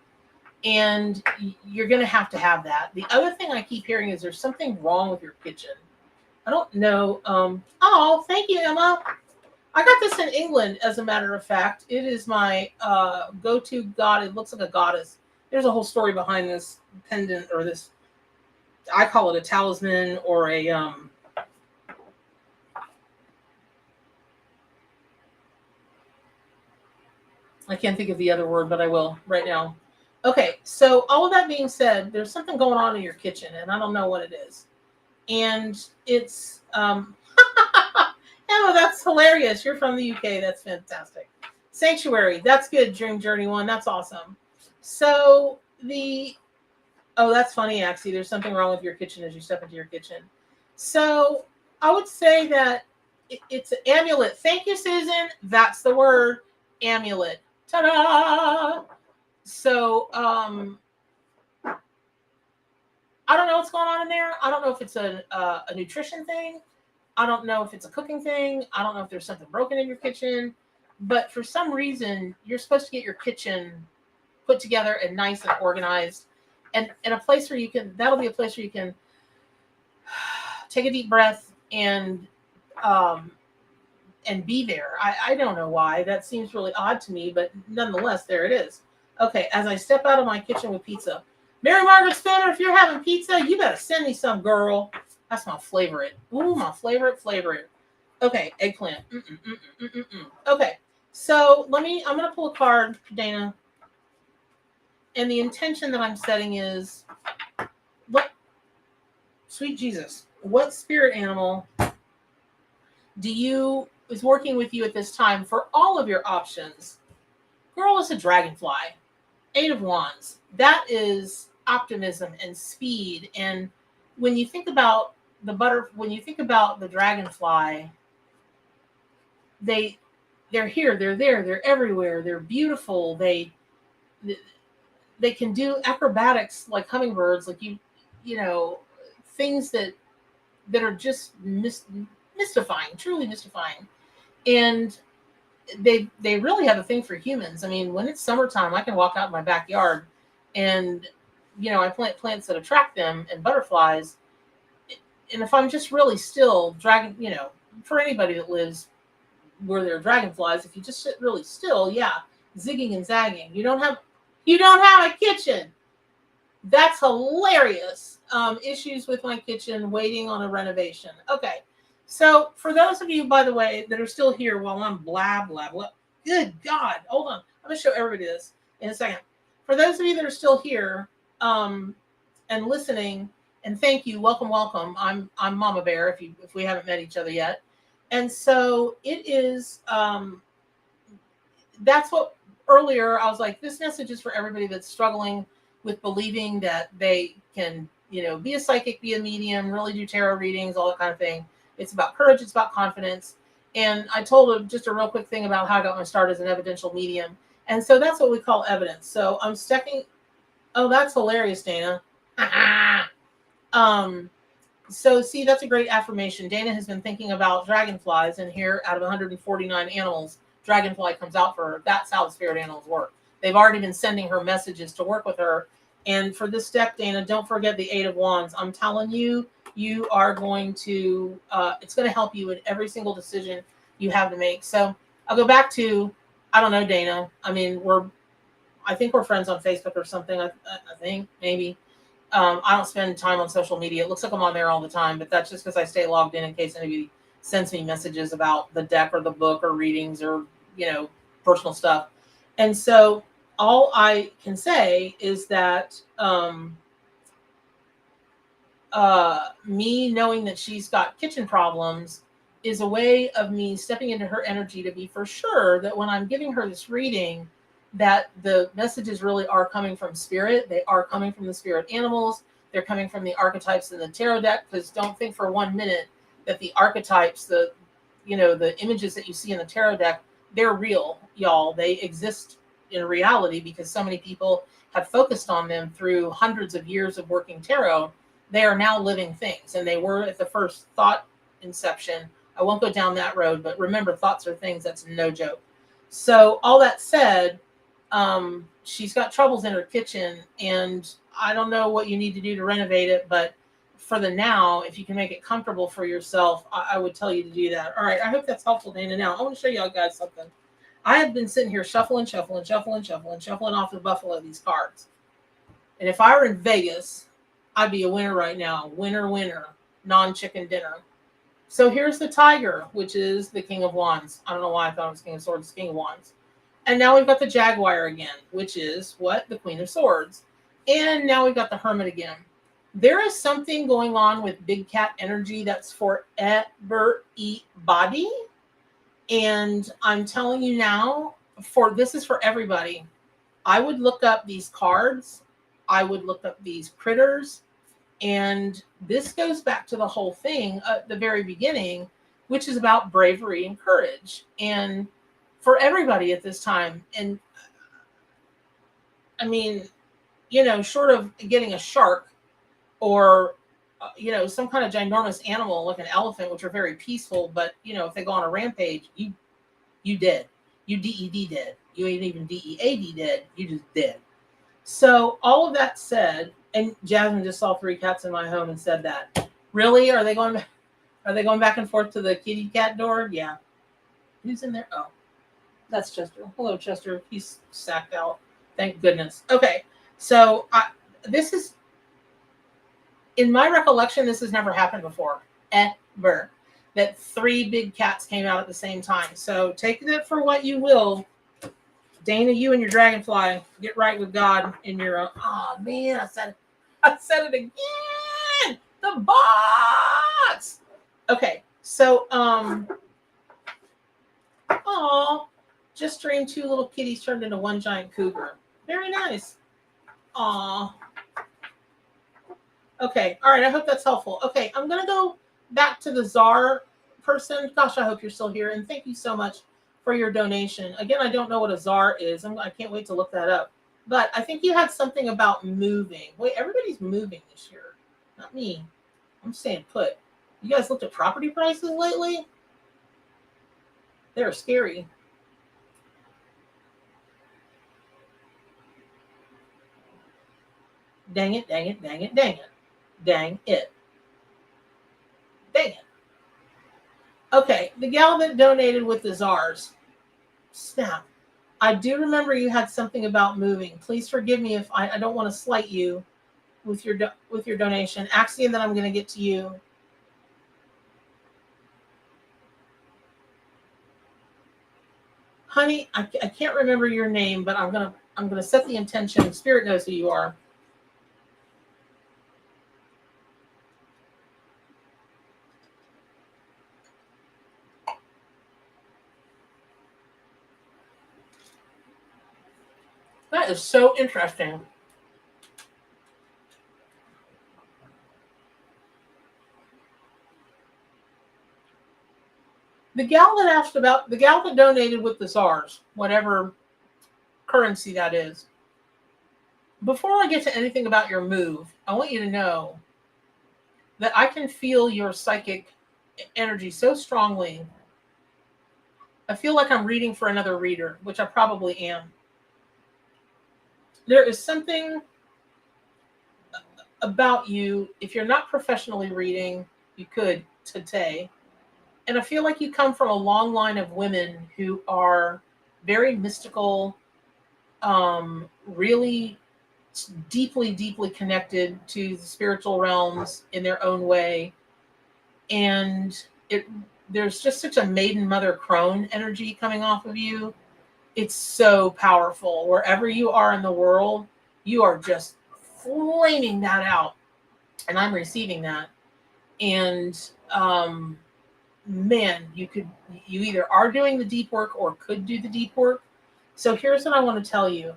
And you're going to have that. The other thing I keep hearing is there's something wrong with your kitchen. I don't know. Oh, thank you, Emma. I got this in England, as a matter of fact. It is my go-to god. It looks like a goddess. There's a whole story behind this pendant, or this, I call it a talisman, or a I can't think of the other word, but I will right now. Okay, so all of that being said, there's something going on in your kitchen, and I don't know what it is. And it's Emma, that's hilarious. You're from the UK. That's fantastic. Sanctuary. That's good. Dream Journey 1. That's awesome. So that's funny, actually. There's something wrong with your kitchen as you step into your kitchen. So I would say that it's an amulet. Thank you, Susan. That's the word. Amulet. Ta-da! So I don't know what's going on in there. I don't know if it's a nutrition thing. I don't know if it's a cooking thing. I don't know if there's something broken in your kitchen. But for some reason, you're supposed to get your kitchen put together and nice and organized. And a place where that'll be a place where you can take a deep breath and be there. I don't know why. That seems really odd to me, but nonetheless, there it is. Okay, as I step out of my kitchen with pizza. Mary Margaret Spinner, if you're having pizza, you better send me some, girl. That's my favorite. Ooh, my favorite. Okay, eggplant. Okay, so I'm going to pull a card, Dana. And the intention that I'm setting is, sweet Jesus, what spirit animal is working with you at this time for all of your options? Girl, is a dragonfly. 8 of Wands. That is optimism and speed. And when you think about when you think about the dragonfly, they're here, they're there, they're everywhere, they're beautiful. They can do acrobatics like hummingbirds, like things that are just mystifying, truly mystifying. And they really have a thing for humans. I mean, when it's summertime, I can walk out in my backyard and I plant plants that attract them and butterflies. And if I'm just really still, for anybody that lives where there are dragonflies, if you just sit really still, zigging and zagging. You don't have a kitchen. That's hilarious. Issues with my kitchen, waiting on a renovation. Okay. So for those of you, by the way, that are still here while I'm blah, blah, blah. Good God. Hold on. I'm going to show everybody this in a second. For those of you that are still here and listening, and thank you. Welcome, welcome. I'm Mama Bear, if we haven't met each other yet. And so it is, that's what earlier I was like, this message is for everybody that's struggling with believing that they can, be a psychic, be a medium, really do tarot readings, all that kind of thing. It's about courage. It's about confidence. And I told just a real quick thing about how I got my start as an evidential medium. And so that's what we call evidence. So I'm stepping. Oh, that's hilarious, Dana. So see, that's a great affirmation. Dana has been thinking about dragonflies, and here out of 149 animals, dragonfly comes out for her. That's how the spirit animals work. They've already been sending her messages to work with her. And for this deck, Dana, don't forget the 8 of Wands. I'm telling you, you are going to, it's going to help you in every single decision you have to make. So I'll go back to, I don't know, Dana. I mean, I think we're friends on Facebook or something. I think, maybe. I don't spend time on social media. It looks like I'm on there all the time, but that's just because I stay logged in case anybody sends me messages about the deck or the book or readings or, personal stuff. And so all I can say is that me knowing that she's got kitchen problems is a way of me stepping into her energy to be for sure that when I'm giving her this reading, that the messages really are coming from spirit. They are coming from the spirit animals. They're coming from the archetypes in the tarot deck, because don't think for 1 minute that the archetypes, the images that you see in the tarot deck, they're real, y'all. They exist in reality because so many people have focused on them through hundreds of years of working tarot. They are now living things, and they were at the first thought inception. I won't go down that road, but remember, thoughts are things. That's no joke. So all that said, she's got troubles in her kitchen, and I don't know what you need to do to renovate it, but for the now, if you can make it comfortable for yourself, I would tell you to do that. All right, I hope that's helpful, Dana. Now, I want to show y'all guys something. I have been sitting here shuffling off the buffalo these cards. And if I were in Vegas, I'd be a winner right now. Winner, non-chicken dinner. So here's the tiger, which is the King of Wands. I don't know why I thought it was King of Swords, King of Wands. And now we've got the Jaguar again, which is what? The Queen of Swords. And now we've got the Hermit again. There is something going on with big cat energy that's for everybody. And I'm telling you now, this is for everybody. I would look up these cards. I would look up these critters. And this goes back to the whole thing at the very beginning, which is about bravery and courage. And for everybody at this time. And I mean, short of getting a shark or, some kind of ginormous animal like an elephant, which are very peaceful. But, if they go on a rampage, you did. You DED did. You ain't even DEAD did. You just did. So all of that said, and Jasmine just saw 3 cats in my home and said that. Really? Are they going back and forth to the kitty cat door? Yeah. Who's in there? Oh, that's Chester. Hello, Chester. He's sacked out. Thank goodness. Okay. So this is, in my recollection, this has never happened before. Ever. That 3 big cats came out at the same time. So take it for what you will. Dana, you and your dragonfly, get right with God in your. Oh man, I said it again. The bots. Okay, so just dreamed 2 little kitties turned into 1 giant cougar. Very nice. Aw. Okay, all right. I hope that's helpful. Okay, I'm gonna go back to the czar person. Gosh, I hope you're still here, and thank you so much for your donation. Again, I don't know what a czar is. I can't wait to look that up. But I think you had something about moving. Wait, everybody's moving this year. Not me. I'm staying put. You guys looked at property prices lately? They're scary. Dang it. Okay, the gal that donated with the czars. Snap. I do remember you had something about moving. Please forgive me if I don't want to slight you with your donation. Axiom, that I'm going to get to you. Honey, I can't remember your name, but I'm gonna set the intention. Spirit knows who you are. That is so interesting. The gal that donated with the czars, whatever currency that is. Before I get to anything about your move, I want you to know that I can feel your psychic energy so strongly. I feel like I'm reading for another reader, which I probably am. There is something about you. If you're not professionally reading, you could today. And I feel like you come from a long line of women who are very mystical, really deeply, deeply connected to the spiritual realms in their own way. And there's just such a maiden mother crone energy coming off of you. It's so powerful. Wherever you are in the world, you are just flaming that out. And I'm receiving that. And man, you either are doing the deep work or could do the deep work. So here's what I want to tell you.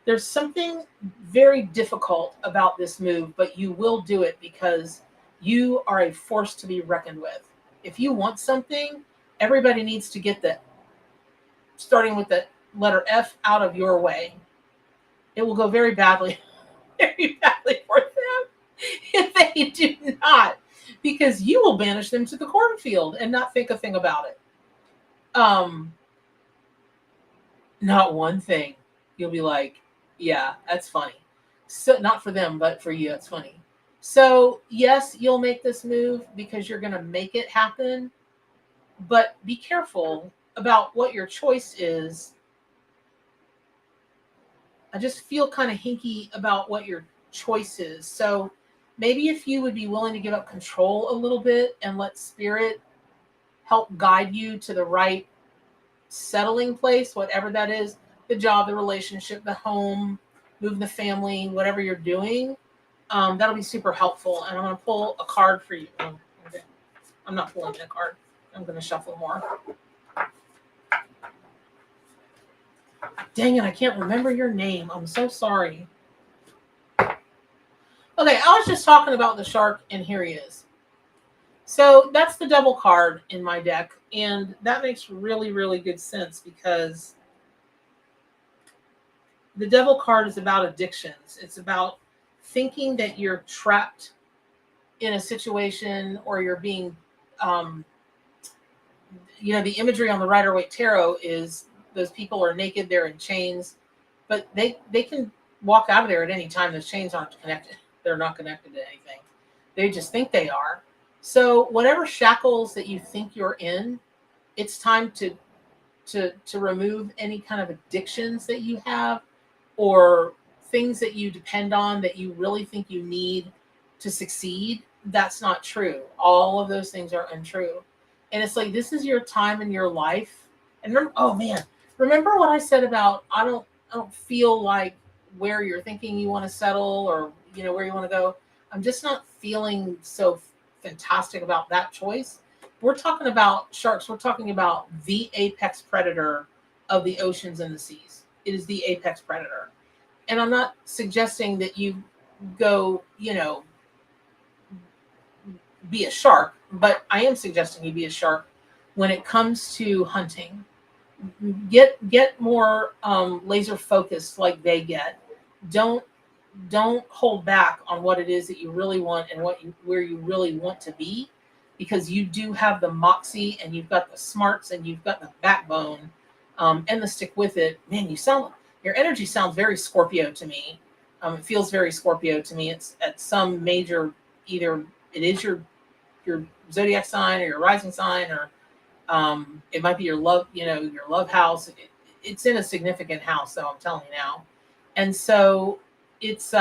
There's something very difficult about this move, but you will do it because you are a force to be reckoned with. If you want something, everybody needs to get that, starting with the letter F, out of your way. It will go very badly for them if they do not, because you will banish them to the cornfield and not think a thing about it. Not one thing. You'll be like, yeah, that's funny. So not for them, but for you, it's funny. So yes, you'll make this move because you're going to make it happen, but be careful about what your choice is. I just feel kind of hinky about what your choice is. So maybe if you would be willing to give up control a little bit and let spirit help guide you to the right settling place, whatever that is, the job, the relationship, the home, moving the family, whatever you're doing, that'll be super helpful. And I'm going to pull a card for you. Okay. I'm not pulling a card. I'm going to shuffle more. Dang it, I can't remember your name. I'm so sorry. Okay, I was just talking about the shark, and here he is. So that's the devil card in my deck, and that makes really, really good sense because the devil card is about addictions. It's about thinking that you're trapped in a situation or you're being, the imagery on the Rider-Waite Tarot is those people are naked, they're in chains, but they can walk out of there at any time. Those chains aren't connected. They're not connected to anything. They just think they are. So whatever shackles that you think you're in, it's time to remove any kind of addictions that you have or things that you depend on that you really think you need to succeed. That's not true. All of those things are untrue. And it's like, this is your time in your life. And remember what I said about I don't feel like where you're thinking you want to settle or where you want to go. I'm just not feeling so fantastic about that choice. We're talking about sharks. We're talking about the apex predator of the oceans and the seas. It is the apex predator. And I'm not suggesting that you go, be a shark, but I am suggesting you be a shark when it comes to hunting. Get more laser focused like they get. Don't hold back on what it is that you really want and where you really want to be, because you do have the moxie and you've got the smarts and you've got the backbone and the stick with it. Man, your energy sounds very Scorpio to me. It feels very Scorpio to me. It's at some major, either it is your zodiac sign or your rising sign, or it might be your love house. It's in a significant house, though, I'm telling you now. And so it's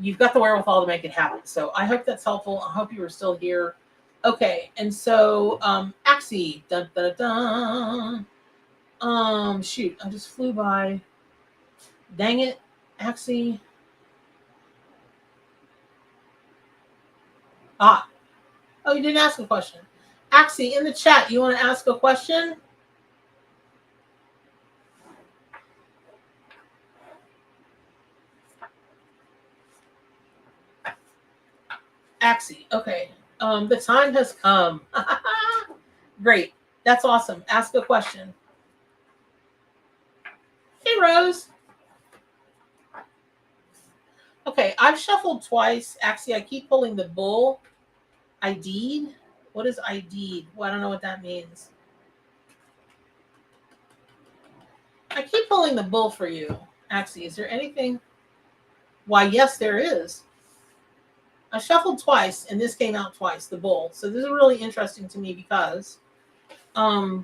you've got the wherewithal to make it happen. So I hope that's helpful. I hope you were still here. Okay, and so Axie, dun, dun, dun, dun. Shoot, I just flew by. Dang it, Axie. Oh, you didn't ask a question. Axie, in the chat, you want to ask a question? Axie, okay. The time has come. Great. That's awesome. Ask a question. Hey, Rose. Okay, I've shuffled twice. Axie, I keep pulling the bull. ID'd? What is ID'd? Well, I don't know what that means. I keep pulling the bull for you, Axie. Is there anything? Why, yes, there is. I shuffled twice, and this came out twice, the bull. So this is really interesting to me because I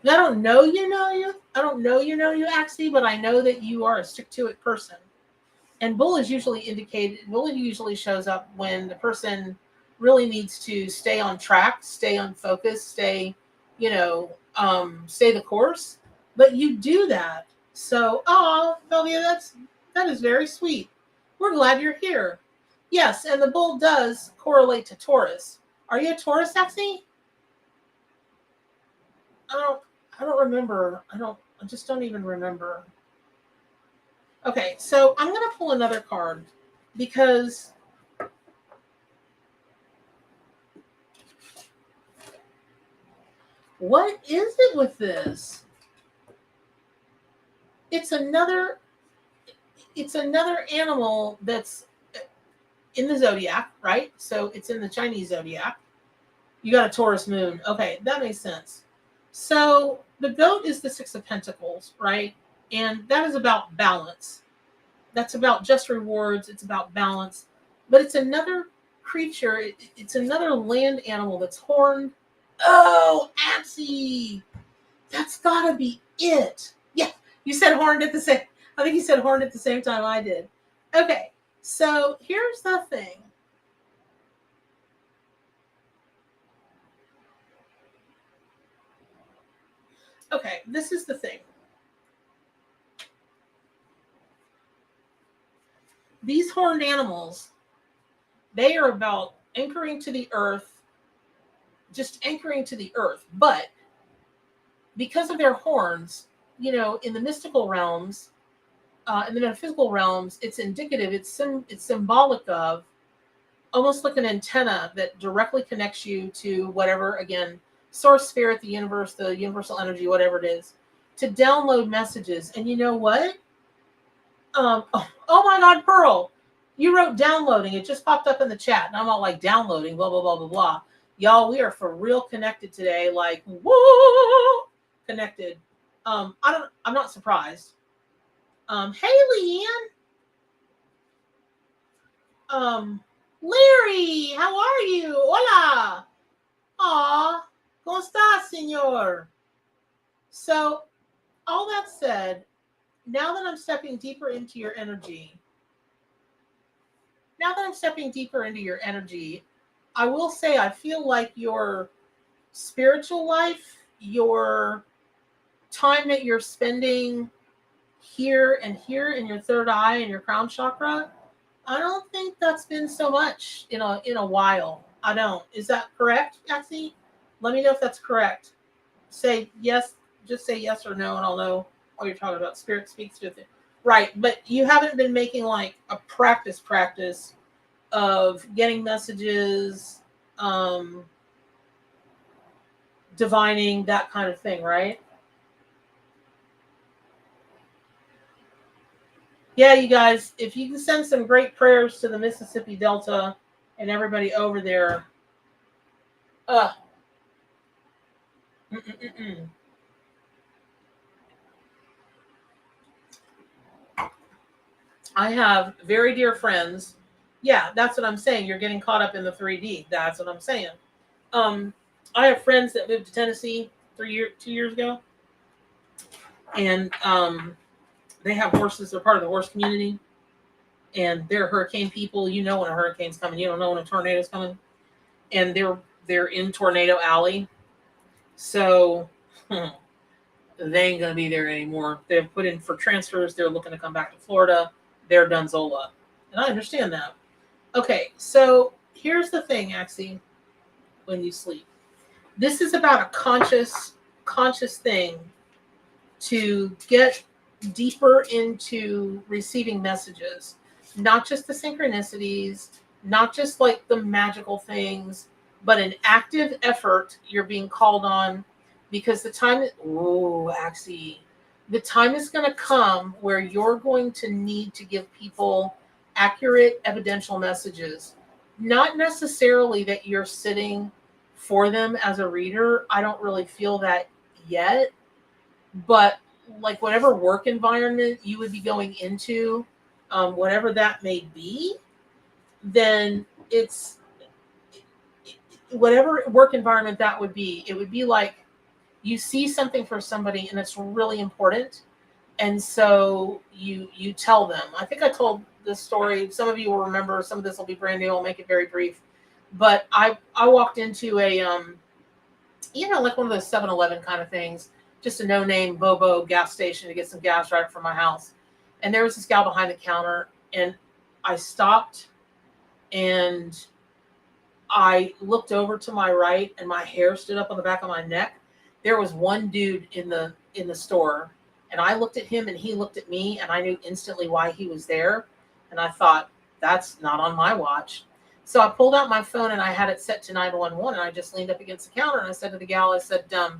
don't know you. I don't know you, Axie, but I know that you are a stick-to-it person. And bull is usually indicated. Bull usually shows up when the person really needs to stay on track, stay on focus, stay the course. But you do that. So, Sylvia, that is very sweet. We're glad you're here. Yes, and the bull does correlate to Taurus. Are you a Taurus, Axie? I don't remember. I just don't even remember. Okay, so I'm going to pull another card because what is it with this? It's another animal that's in the zodiac, right? So it's in the Chinese zodiac. You got a Taurus moon. Okay, that makes sense. So the goat is the Six of Pentacles, right? And that is about balance. That's about just rewards. It's about balance. But it's another creature. It's another land animal that's horned. Oh, Absy. That's gotta be it. Yeah, you said horned at the same. I think you said horned at the same time I did. Okay, so here's the thing. Okay, this is the thing. These horned animals, they are about anchoring to the earth, just anchoring to the earth. But because of their horns, in the mystical realms, in the metaphysical realms, it's indicative, it's symbolic of almost like an antenna that directly connects you to whatever, again, source, spirit, the universe, the universal energy, whatever it is, to download messages. And you know what? Oh my God, Pearl, you wrote downloading. It just popped up in the chat. And I'm all like, downloading, blah, blah, blah, blah, blah. Y'all, we are for real connected today. Like, whoa, connected. I'm not surprised. Hey, Leanne. Larry, how are you? Hola. Aw, ¿cómo está, señor? So, all that said, now that I'm stepping deeper into your energy, I will say I feel like your spiritual life, your time that you're spending here and here in your third eye and your crown chakra, I don't think that's been so much in a while. I don't. Is that correct, Axie? Let me know if that's correct. Say yes. Just say yes or no, and I'll know what you're talking about. Spirit speaks with it. Right, but you haven't been making like a practice of getting messages, divining, that kind of thing, right? Yeah, you guys, if you can send some great prayers to the Mississippi Delta and everybody over there. I have very dear friends. Yeah, that's what I'm saying. You're getting caught up in the 3D. That's what I'm saying. I have friends that moved to Tennessee 2 years ago, and they have horses. They're part of the horse community, and they're hurricane people. You know when a hurricane's coming. You don't know when a tornado's coming, and they're in Tornado Alley, so they ain't gonna be there anymore. They've put in for transfers. They're looking to come back to Florida. They're Dunzola, and I understand that. Okay, so here's the thing, Axie. When you sleep, this is about a conscious thing to get deeper into receiving messages, not just the synchronicities, not just like the magical things, but an active effort. You're being called on because the time is going to come where you're going to need to give people accurate evidential messages. Not necessarily that you're sitting for them as a reader. I don't really feel that yet, but like whatever work environment you would be going into, whatever that may be, then it's whatever work environment that would be. It would be like you see something for somebody and it's really important, and so you tell them. I think I told this story. Some of you will remember. Some of this will be brand new. I'll make it very brief. But I walked into a like one of those 7-Eleven kind of things, just a no-name Bobo gas station to get some gas right from my house. And there was this gal behind the counter, and I stopped and I looked over to my right, and my hair stood up on the back of my neck. There was one dude in the store, and I looked at him and he looked at me, and I knew instantly why he was there. And I thought, that's not on my watch. So I pulled out my phone and I had it set to 911, and I just leaned up against the counter and I said to the gal, I said, that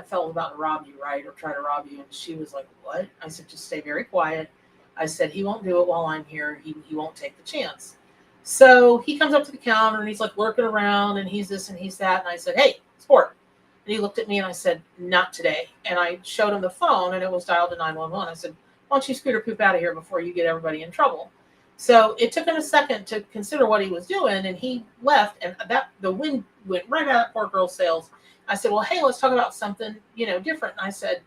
fellow's about to rob you, right? Or try to rob you. And she was like, what? I said, just stay very quiet. I said, he won't do it while I'm here. He won't take the chance. So he comes up to the counter and he's like lurking around and he's this and he's that. And I said, hey, sport, And he looked at me and I said, not today. And I showed him the phone and it was dialed to 911. I said, why don't you scooter poop out of here before you get everybody in trouble? So it took him a second to consider what he was doing, and he left, and the wind went right out of poor girl's sails. I said, well, hey, let's talk about something, different. And I said,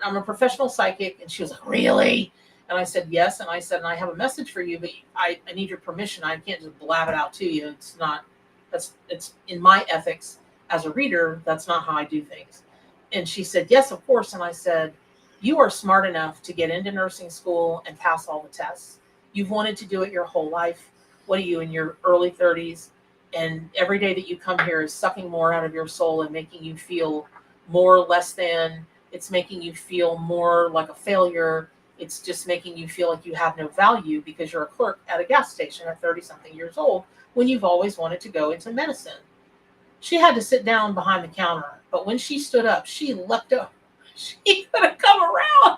I'm a professional psychic. And she was like, really? And I said, yes. And I said, and I have a message for you, but I need your permission. I can't just blab it out to you. It's in my ethics as a reader. That's not how I do things. And she said, yes, of course. And I said, you are smart enough to get into nursing school and pass all the tests. You've wanted to do it your whole life. What are you, in your early 30s? And every day that you come here is sucking more out of your soul and making you feel more less than. It's making you feel more like a failure. It's just making you feel like you have no value because you're a clerk at a gas station at 30-something years old when you've always wanted to go into medicine. She had to sit down behind the counter, but when she stood up, she leapt up. She could have come around.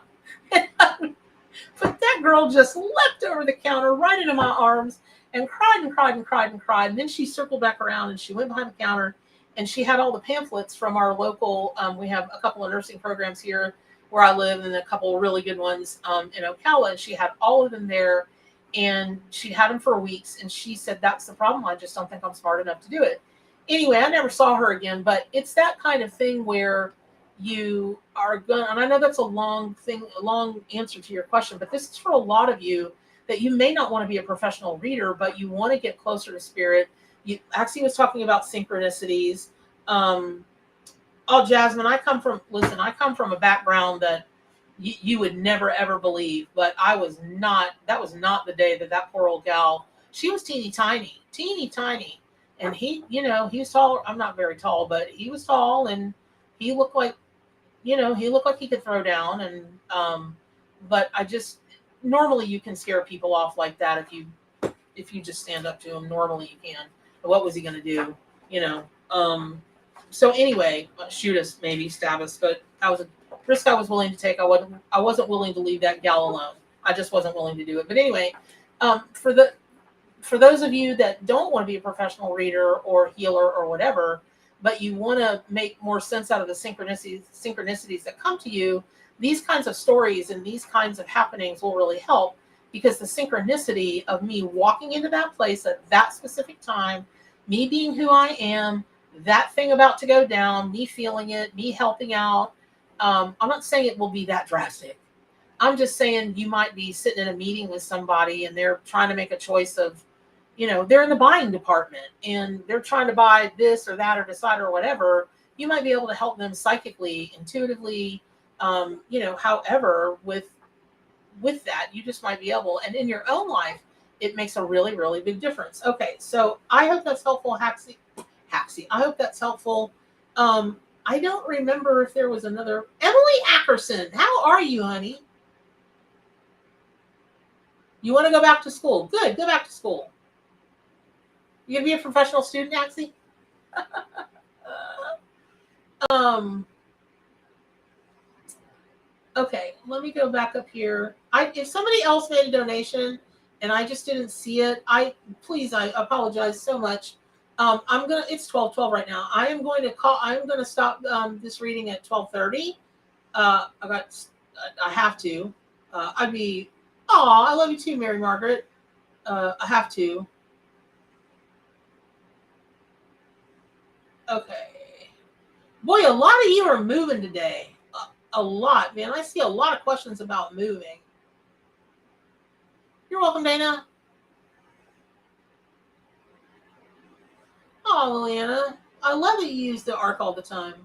But that girl just leapt over the counter right into my arms and cried and cried and cried and cried. And then she circled back around and she went behind the counter and she had all the pamphlets from our local, we have a couple of nursing programs here where I live and a couple of really good ones in Ocala. And she had all of them there and she'd had them for weeks. And she said, that's the problem. I just don't think I'm smart enough to do it. Anyway, I never saw her again, but it's that kind of thing where you are going, and I know that's a long answer to your question, but this is for a lot of you that you may not want to be a professional reader, but you want to get closer to spirit. You actually was talking about synchronicities. Jasmine, I come from a background that you would never ever believe, but that was not the day that poor old gal, she was teeny tiny. And he was tall. I'm not very tall, but he was tall and he looked like, he could throw down. And, but normally you can scare people off like that. If you just stand up to him, normally you can. But what was he going to do? So anyway, shoot us, maybe stab us, but that was a risk I was willing to take. I wasn't willing to leave that gal alone. I just wasn't willing to do it. But anyway, for those of you that don't want to be a professional reader or healer or whatever, but you want to make more sense out of the synchronicities that come to you, these kinds of stories and these kinds of happenings will really help, because the synchronicity of me walking into that place at that specific time, me being who I am, that thing about to go down, me feeling it, me helping out. I'm not saying it will be that drastic. I'm just saying you might be sitting in a meeting with somebody and they're trying to make a choice of, they're in the buying department and they're trying to buy this or that or decide or whatever. You might be able to help them psychically, intuitively, however, with that, you just might be able, and in your own life, it makes a really, really big difference. Okay. So I hope that's helpful. Haxie. I hope that's helpful. I don't remember if there was another. Emily Ackerson. How are you, honey? You want to go back to school? Good. Go back to school. You gonna be a professional student, Axie? Okay, let me go back up here. If somebody else made a donation and I just didn't see it, I apologize so much. It's 12:12 right now. I'm going to stop this reading at 12:30. I have to. I love you too, Mary Margaret. I have to. Okay. Boy, a lot of you are moving today. A lot, man. I see a lot of questions about moving. You're welcome, Dana. Oh, Liliana. I love that you use the arc all the time.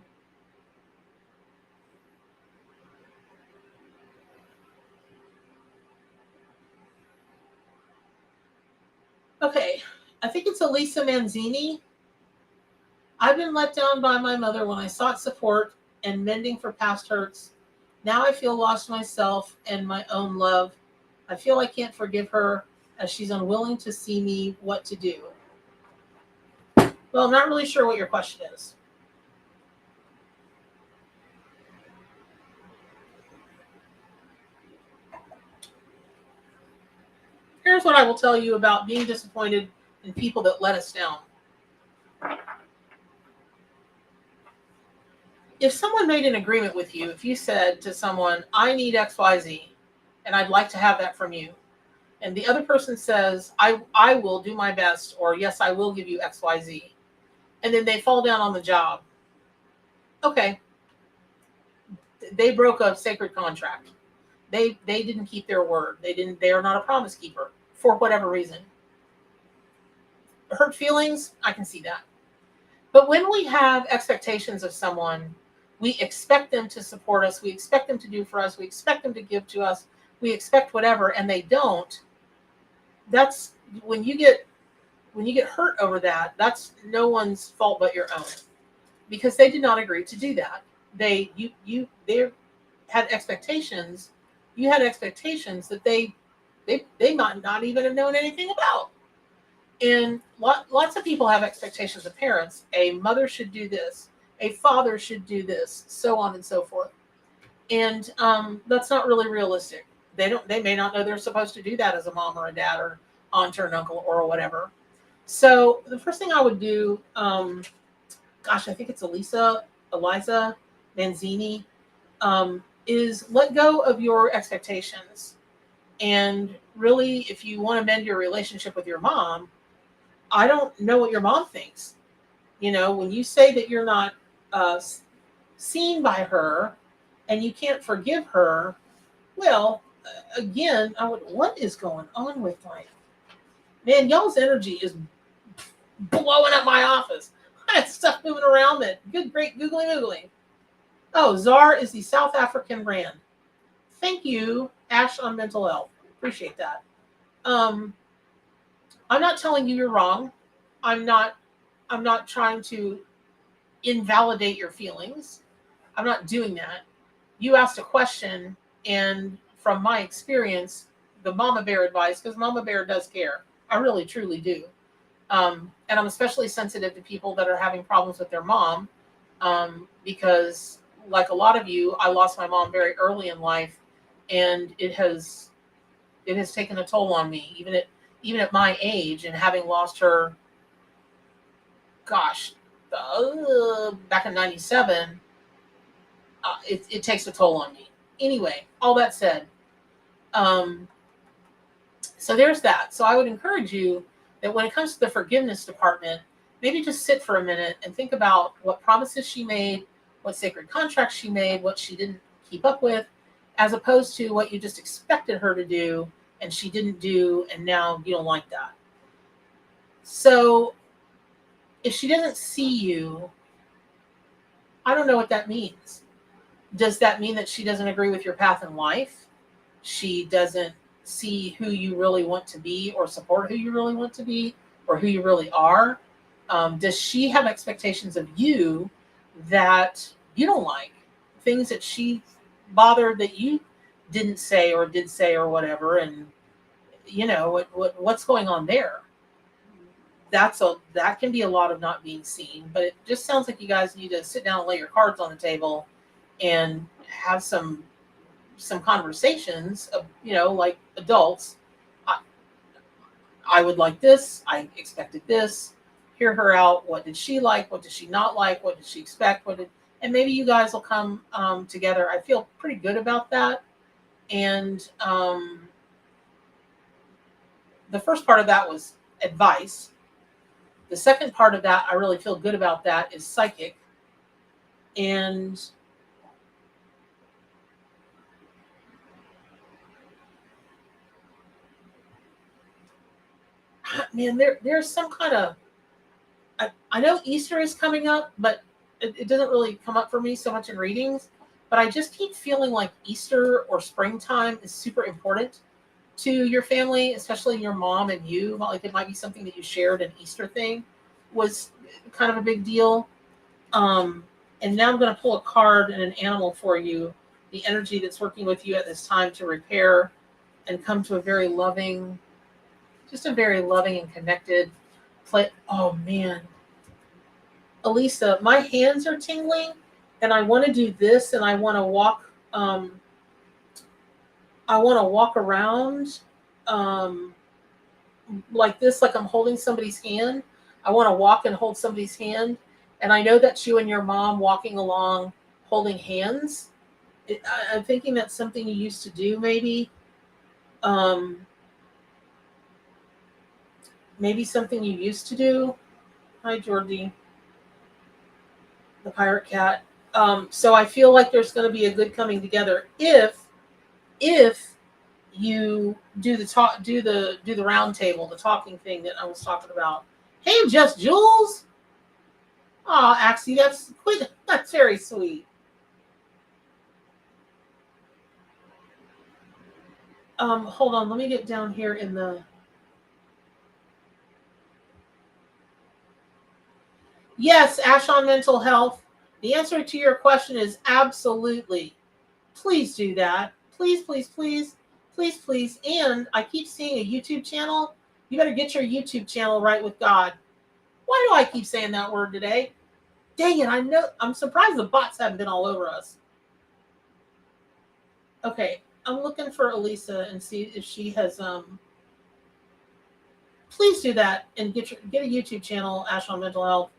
Okay. I think it's Elisa Manzini. I've been let down by my mother when I sought support and mending for past hurts. Now I feel lost myself and my own love. I feel I can't forgive her as she's unwilling to see me what to do. Well, I'm not really sure what your question is. Here's what I will tell you about being disappointed in people that let us down. if someone made an agreement with you, if you said to someone, I need XYZ, and I'd like to have that from you, and the other person says, I will do my best, or yes, I will give you XYZ, and then they fall down on the job, okay, they broke a sacred contract. They didn't keep their word. They are not a promise keeper for whatever reason. Hurt feelings, I can see that. But when we have expectations of someone, we expect them to support us, we expect them to do for us, we expect them to give to us, we expect whatever, and they don't. That's when you get hurt over that, that's no one's fault but your own. Because they did not agree to do that. They had expectations. You had expectations that they might not even have known anything about. And lots of people have expectations of parents. A mother should do this. A father should do this. So on and so forth. And that's not really realistic. They may not know they're supposed to do that as a mom or a dad or aunt or an uncle or whatever. So the first thing I would do, I think it's Elisa Manzini, is let go of your expectations. And really, if you want to mend your relationship with your mom, I don't know what your mom thinks. When you say that you're not seen by her and you can't forgive her, well, again, what is going on with man, y'all's energy is blowing up my office. I had stuff moving around that great googly. Oh, ZAR is the South African brand. Thank you, Ash on mental health. Appreciate that. I'm not telling you you're wrong. I'm not trying to invalidate your feelings. I'm not doing that. You asked a question, and from my experience, the mama bear advice, because mama bear does care. I really, truly do. And I'm especially sensitive to people that are having problems with their mom, because like a lot of you, I lost my mom very early in life, and it has taken a toll on me, even at my age, and having lost her, back in 97, it takes a toll on me. Anyway, all that said, so there's that. So I would encourage you that when it comes to the forgiveness department, maybe just sit for a minute and think about what promises she made, what sacred contracts she made, what she didn't keep up with, as opposed to what you just expected her to do and she didn't do, and now you don't like that. So if she doesn't see you, I don't know what that means. Does that mean that she doesn't agree with your path in life? She doesn't see who you really want to be, or support who you really want to be, or who you really are? Does she have expectations of you that you don't like? Things that she bothered that you didn't say or did say or whatever, and what's going on there? That can be a lot of not being seen, but it just sounds like you guys need to sit down and lay your cards on the table and have some conversations of, like adults. I would like this. I expected this. Hear her out. What did she like? What did she not like? What did she expect? And maybe you guys will come together. I feel pretty good about that. And the first part of that was advice. The second part of that, I really feel good about that, is psychic. And man, there's some kind of, I know Easter is coming up, but it doesn't really come up for me so much in readings. But I just keep feeling like Easter or springtime is super important to your family, especially your mom and you. Like it might be something that you shared, an Easter thing was kind of a big deal. And now I'm going to pull a card and an animal for you, the energy that's working with you at this time to repair and come to a very loving and connected place. Oh man, Elisa, my hands are tingling, and I want to do this, and I want to walk. I want to walk around like this, like I'm holding somebody's hand. I want to walk and hold somebody's hand, and I know that's you and your mom walking along holding hands. I'm thinking that's something you used to do, maybe. Maybe something you used to do. Hi, Georgie, the pirate cat. So I feel like there's going to be a good coming together if you do the round table, the talking thing that I was talking about. Hey, just Jules. Oh, Axie, that's very sweet. Hold on, let me get down here in the. Yes, Ash on mental health. The answer to your question is absolutely. Please do that. Please, please, please, please, please. And I keep seeing a YouTube channel. You better get your YouTube channel right with God. Why do I keep saying that word today? Dang it, I know. I'm surprised the bots haven't been all over us. Okay, I'm looking for Elisa and see if she has please do that and get a YouTube channel, Ash on Mental Health.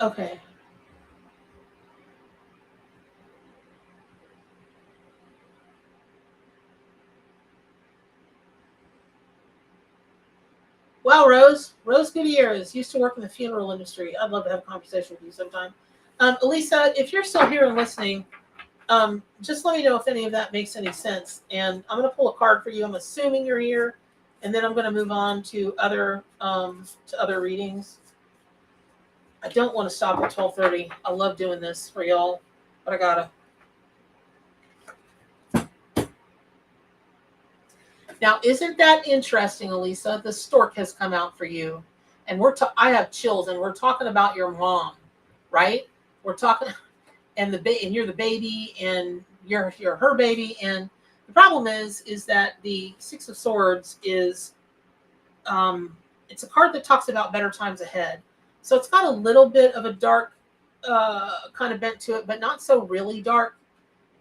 Okay. Well, Rose Gutierrez used to work in the funeral industry. I'd love to have a conversation with you sometime. Elisa, if you're still here and listening, just let me know if any of that makes any sense. And I'm going to pull a card for you. I'm assuming you're here, and then I'm going to move on to other readings. I don't want to stop at 12:30. I love doing this for y'all, but I gotta. Now, isn't that interesting, Elisa? The stork has come out for you, and I have chills, and we're talking about your mom, right? We're talking, and and you're the baby, and you're her baby, and the problem is that the Six of Swords is, it's a card that talks about better times ahead. So it's got a little bit of a dark kind of bent to it, but not so really dark.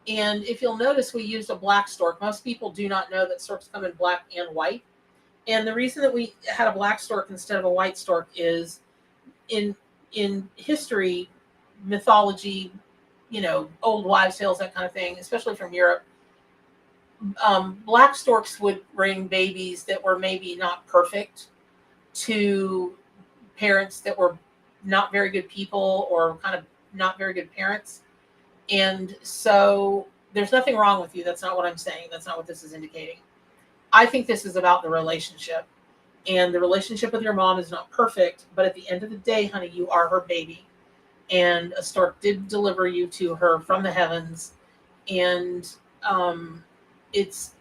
And if you'll notice, we used a black stork. Most people do not know that storks come in black and white. And the reason that we had a black stork instead of a white stork is in history, mythology, old wives' tales, that kind of thing, especially from Europe. Black storks would bring babies that were maybe not perfect to parents that were not very good people or kind of not very good parents. And so there's nothing wrong with you. That's not what I'm saying. That's not what this is indicating. I think this is about the relationship. And the relationship with your mom is not perfect, but at the end of the day, honey, you are her baby. And a stork did deliver you to her from the heavens. And it's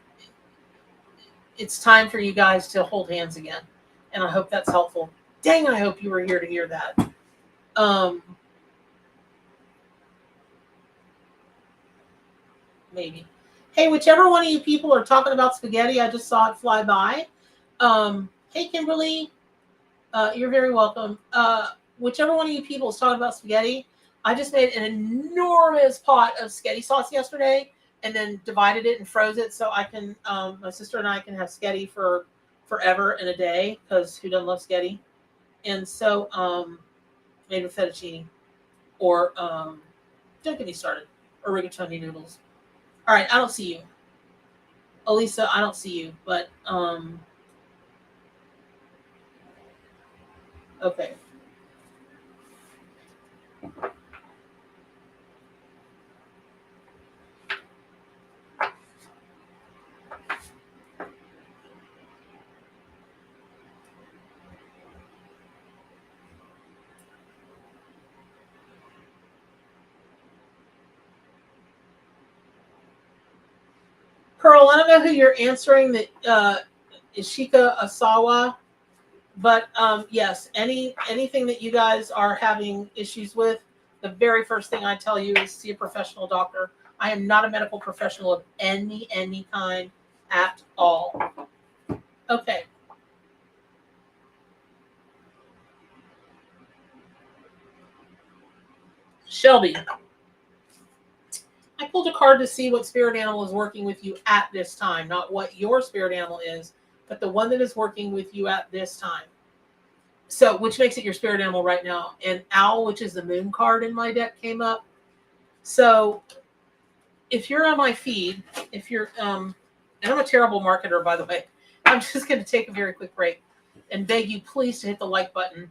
time for you guys to hold hands again. And I hope that's helpful. Dang, I hope you were here to hear that. Maybe. Hey, whichever one of you people are talking about spaghetti, I just saw it fly by. Hey, Kimberly, you're very welcome. Whichever one of you people is talking about spaghetti, I just made an enormous pot of spaghetti sauce yesterday and then divided it and froze it so I can, my sister and I can have spaghetti for forever in a day, because who doesn't love spaghetti? And so made with fettuccine, or don't get me started, or rigatoni noodles. All right, I don't see you. Elisa, I don't see you, but okay. Pearl, I don't know who you're answering, that Ishika Asawa, but yes, anything that you guys are having issues with, the very first thing I tell you is see a professional doctor. I am not a medical professional of any kind at all. Okay. Shelby, I pulled a card to see what spirit animal is working with you at this time, not what your spirit animal is, but the one that is working with you at this time. So, which makes it your spirit animal right now. And owl, which is the moon card in my deck, came up. So if you're on my feed, if you're, and I'm a terrible marketer, by the way, I'm just going to take a very quick break and beg you please to hit the like button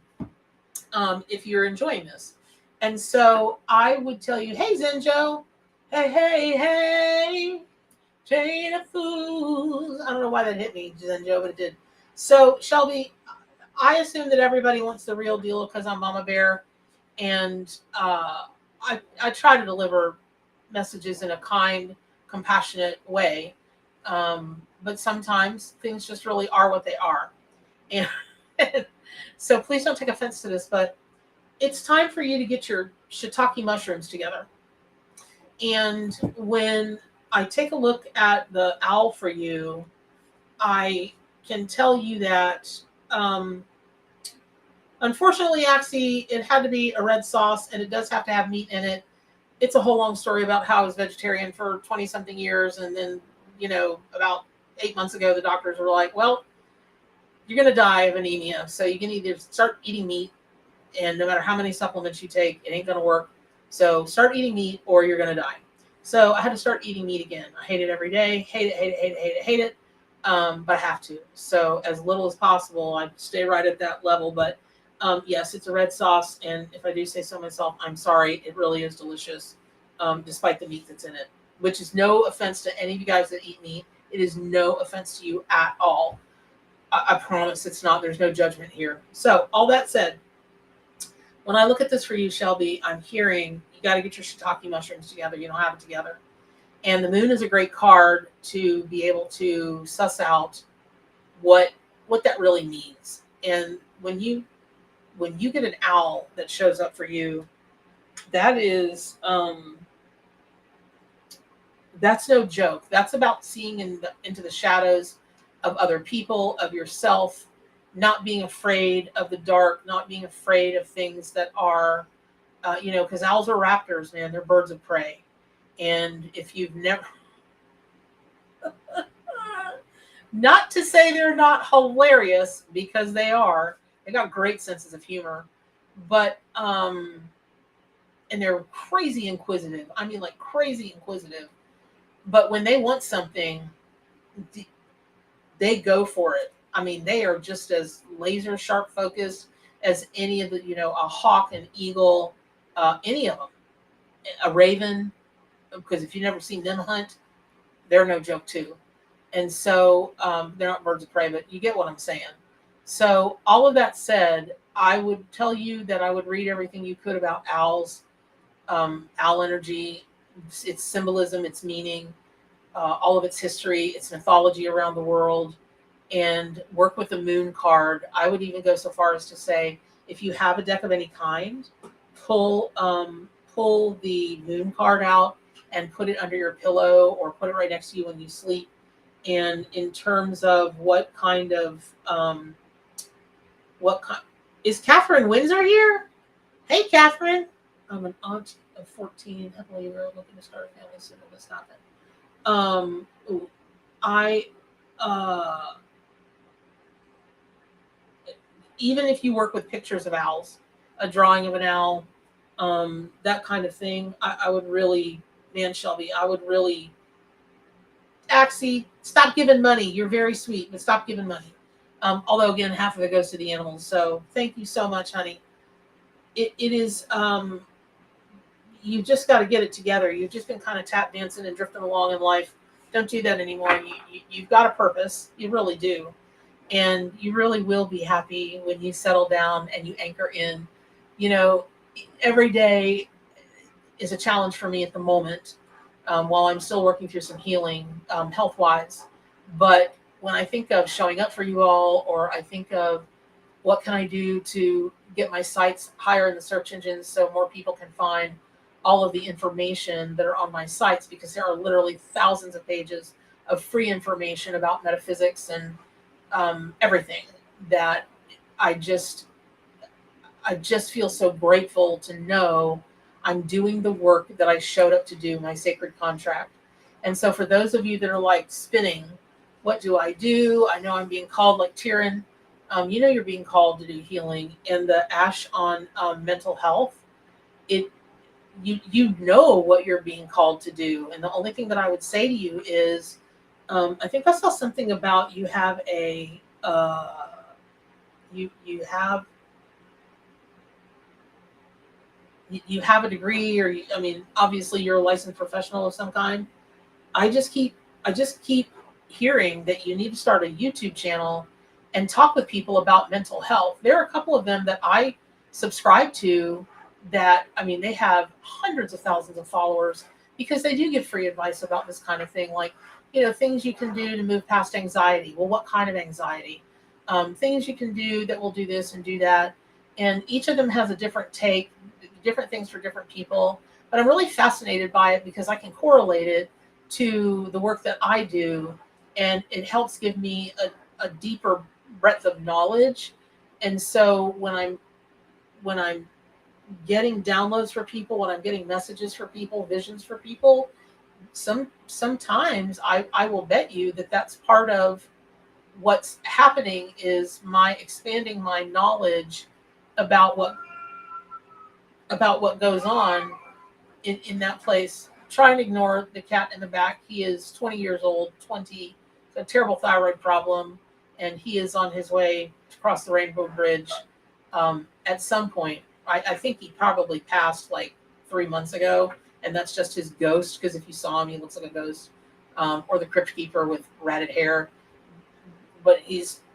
if you're enjoying this. And so I would tell you, hey, Zenjo, hey, chain of fools. I don't know why that hit me, Zenjo, but it did. So, Shelby, I assume that everybody wants the real deal because I'm Mama Bear, and I try to deliver messages in a kind, compassionate way. But sometimes things just really are what they are. And so please don't take offense to this, but it's time for you to get your shiitake mushrooms together. And when I take a look at the owl for you, I can tell you that unfortunately, actually, it had to be a red sauce, and it does have to have meat in it. It's a whole long story about how I was vegetarian for 20-something years, and then, about 8 months ago, the doctors were like, well, you're going to die of anemia, so you can either start eating meat, and no matter how many supplements you take, it ain't going to work. So start eating meat, or you're going to die. So I had to start eating meat again. I hate it every day. Hate it. But I have to. So as little as possible, I stay right at that level. But yes, it's a red sauce. And if I do say so myself, I'm sorry. It really is delicious, despite the meat that's in it, which is no offense to any of you guys that eat meat. It is no offense to you at all. I promise it's not. There's no judgment here. So all that said, when I look at this for you, Shelby, I'm hearing you got to get your shiitake mushrooms together. You don't have it together. And the moon is a great card to be able to suss out what that really means. And when you get an owl that shows up for you, that is that's no joke. That's about seeing into the shadows of other people, of yourself, not being afraid of the dark, not being afraid of things that are, because owls are raptors, man. They're birds of prey. And if you've never, not to say they're not hilarious, because they are. They got great senses of humor, but and they're crazy inquisitive. I mean, like crazy inquisitive. But when they want something, they go for it. I mean, they are just as laser sharp focused as any of the, a hawk, an eagle, any of them, a raven. Because if you've never seen them hunt, they're no joke too. And so they're not birds of prey, but you get what I'm saying. So all of that said, I would tell you that I would read everything you could about owls, owl energy, its symbolism, its meaning, all of its history, its mythology around the world, and work with the moon card. I would even go so far as to say, if you have a deck of any kind, pull the moon card out and put it under your pillow or put it right next to you when you sleep. And in terms of what kind is Catherine Windsor here? Hey, Catherine. I'm an aunt of 14. Happily, we're looking to start a family soon. Let's stop it. Even if you work with pictures of owls, a drawing of an owl, that kind of thing, I would really, man, Shelby, I would really actually stop giving money. You're very sweet, but stop giving money. Although again, half of it goes to the animals. So thank you so much, honey. It is, you've just got to get it together. You've just been kind of tap dancing and drifting along in life. Don't do that anymore. You've got a purpose. You really do. And you really will be happy when you settle down and you anchor in. Every day is a challenge for me at the moment, while I'm still working through some healing, health-wise. But when I think of showing up for you all, or I think of what can I do to get my sites higher in the search engines so more people can find all of the information that are on my sites, because there are literally thousands of pages of free information about metaphysics and everything, that I just feel so grateful to know I'm doing the work that I showed up to do, my sacred contract. And so for those of you that are like spinning, what do? I know I'm being called like Taryn. You're being called to do healing, and the ash on mental health. It you know what you're being called to do, and the only thing that I would say to you is, I think I saw something about you have a you have you have a degree, or I mean, obviously you're a licensed professional of some kind. I just keep I just keep hearing that you need to start a YouTube channel and talk with people about mental health. There are a couple of them that I subscribe to that, I mean, they have hundreds of thousands of followers because they do give free advice about this kind of thing, like, things you can do to move past anxiety. Well, what kind of anxiety? Things you can do that will do this and do that. And each of them has a different take, different things for different people. But I'm really fascinated by it because I can correlate it to the work that I do, and it helps give me a deeper breadth of knowledge. And so when I'm getting downloads for people, when I'm getting messages for people, visions for people, sometimes I will bet you that that's part of what's happening, is my expanding my knowledge about what goes on in that place. Try and ignore the cat in the back. He is 20 years old, a terrible thyroid problem, and he is on his way to cross the Rainbow Bridge at some point. I think he probably passed like 3 months ago, and that's just his ghost, because if you saw him, he looks like a ghost, or the crypt keeper with ratted hair. But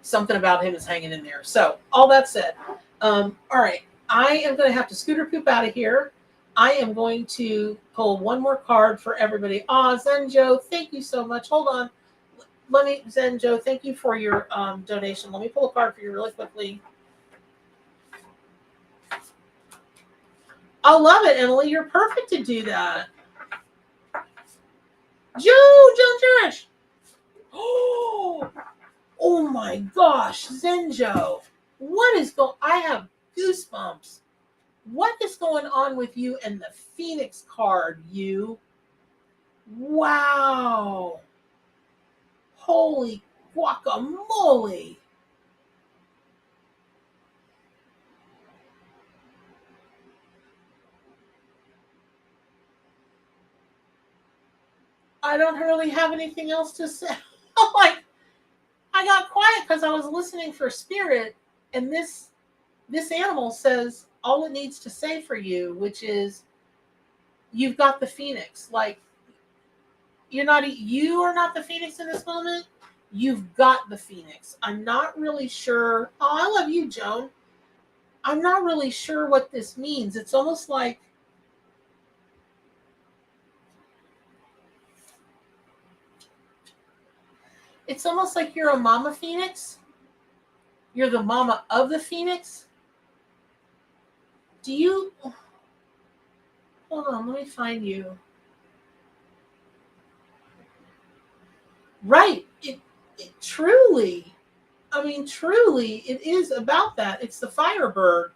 something about him is hanging in there. So all that said, all right, I am going to have to scooter poop out of here. I am going to pull one more card for everybody. Zenjo, thank you so much. Hold on. Zenjo, thank you for your donation. Let me pull a card for you really quickly. I love it, Emily. You're perfect to do that. Joe Cherish. Oh my gosh, Zenjo. What is going? I have goosebumps. What is going on with you and the Phoenix card, you? Wow. Holy guacamole. I don't really have anything else to say. Like, I got quiet because I was listening for spirit, and this animal says all it needs to say for you, which is, you've got the Phoenix. Like, you are not the Phoenix in this moment. You've got the Phoenix. I'm not really sure. Oh, I love you, Joan. I'm not really sure what this means. It's almost like you're a mama Phoenix. You're the mama of the Phoenix. Do you? Hold on, let me find you. Right. It truly, I mean, truly, it is about that. It's the Firebird.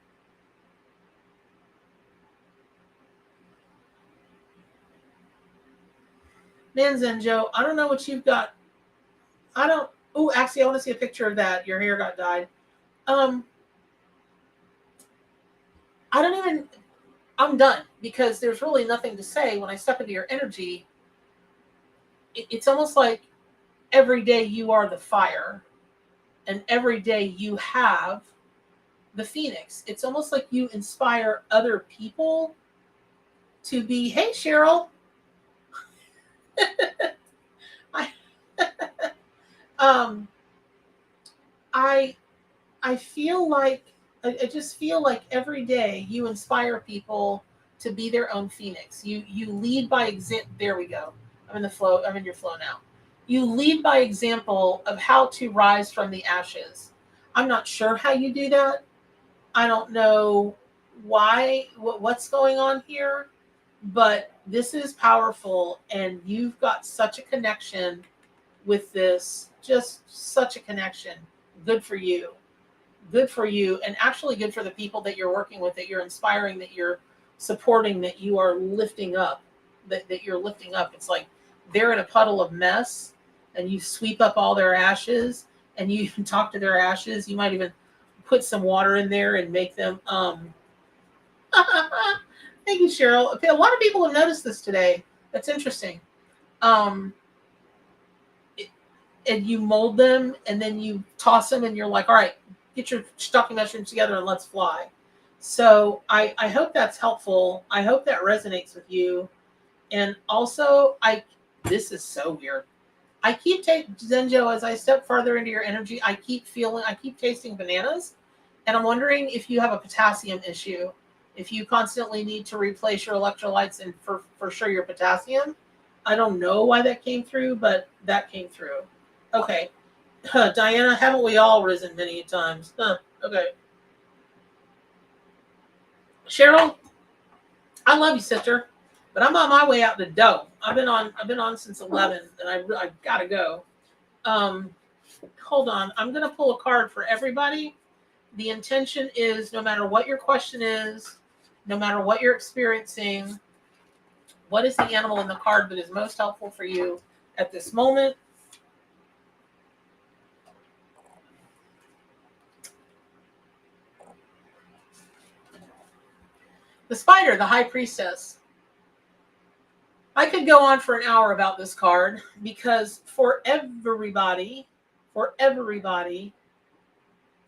Man, Zenjo, I don't know what you've got. Actually, I want to see a picture of that. Your hair got dyed. I'm done, because there's really nothing to say. When I step into your energy, it's almost like every day you are the fire, and every day you have the Phoenix. It's almost like you inspire other people to be, hey, Cheryl. I feel like, I just feel like every day you inspire people to be their own Phoenix. You lead by example. There we go. I'm in the flow. I'm in your flow now. You lead by example of how to rise from the ashes. I'm not sure how you do that. I don't know what's going on here, but this is powerful, and you've got such a connection with this, just such a connection. Good for you. Good for you, and actually good for the people that you're working with, that you're inspiring, that you're supporting, that you are lifting up, that you're lifting up. It's like they're in a puddle of mess, and you sweep up all their ashes, and you can talk to their ashes. You might even put some water in there and make them. Thank you, Cheryl. Okay, a lot of people have noticed this today. That's interesting. Um, and you mold them, and then you toss them, and you're like, all right, get your stocking mushrooms together and let's fly. So I hope that's helpful. I hope that resonates with you. And also, this is so weird. I keep taking Zenjo as I step further into your energy. I keep tasting bananas, and I'm wondering if you have a potassium issue. If you constantly need to replace your electrolytes and for sure your potassium. I don't know why that came through, but that came through. Okay. Diana, haven't we all risen many times? Okay. Cheryl, I love you, sister, but I'm on my way out the door. I've been on since 11, and I gotta go. Hold on. I'm gonna pull a card for everybody. The intention is, no matter what your question is, no matter what you're experiencing, what is the animal in the card that is most helpful for you at this moment? The spider, the high priestess. I could go on for an hour about this card because for everybody,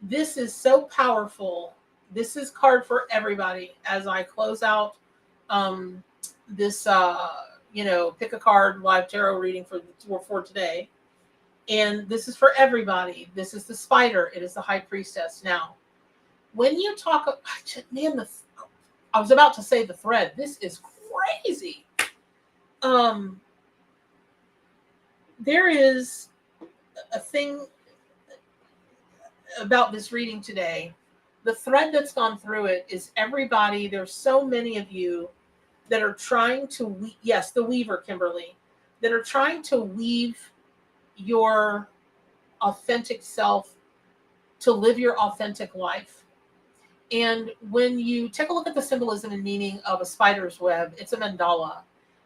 this is so powerful. This is card for everybody. As I close out this, pick a card live tarot reading for today. And this is for everybody. This is the spider. It is the high priestess. Now, when you talk, man, I was about to say the thread. This is crazy. There is a thing about this reading today. The thread that's gone through it is everybody. There's so many of you that are trying to, yes, the weaver, Kimberly, that are trying to weave your authentic self to live your authentic life. And when you take a look at the symbolism and meaning of a spider's web, it's a mandala.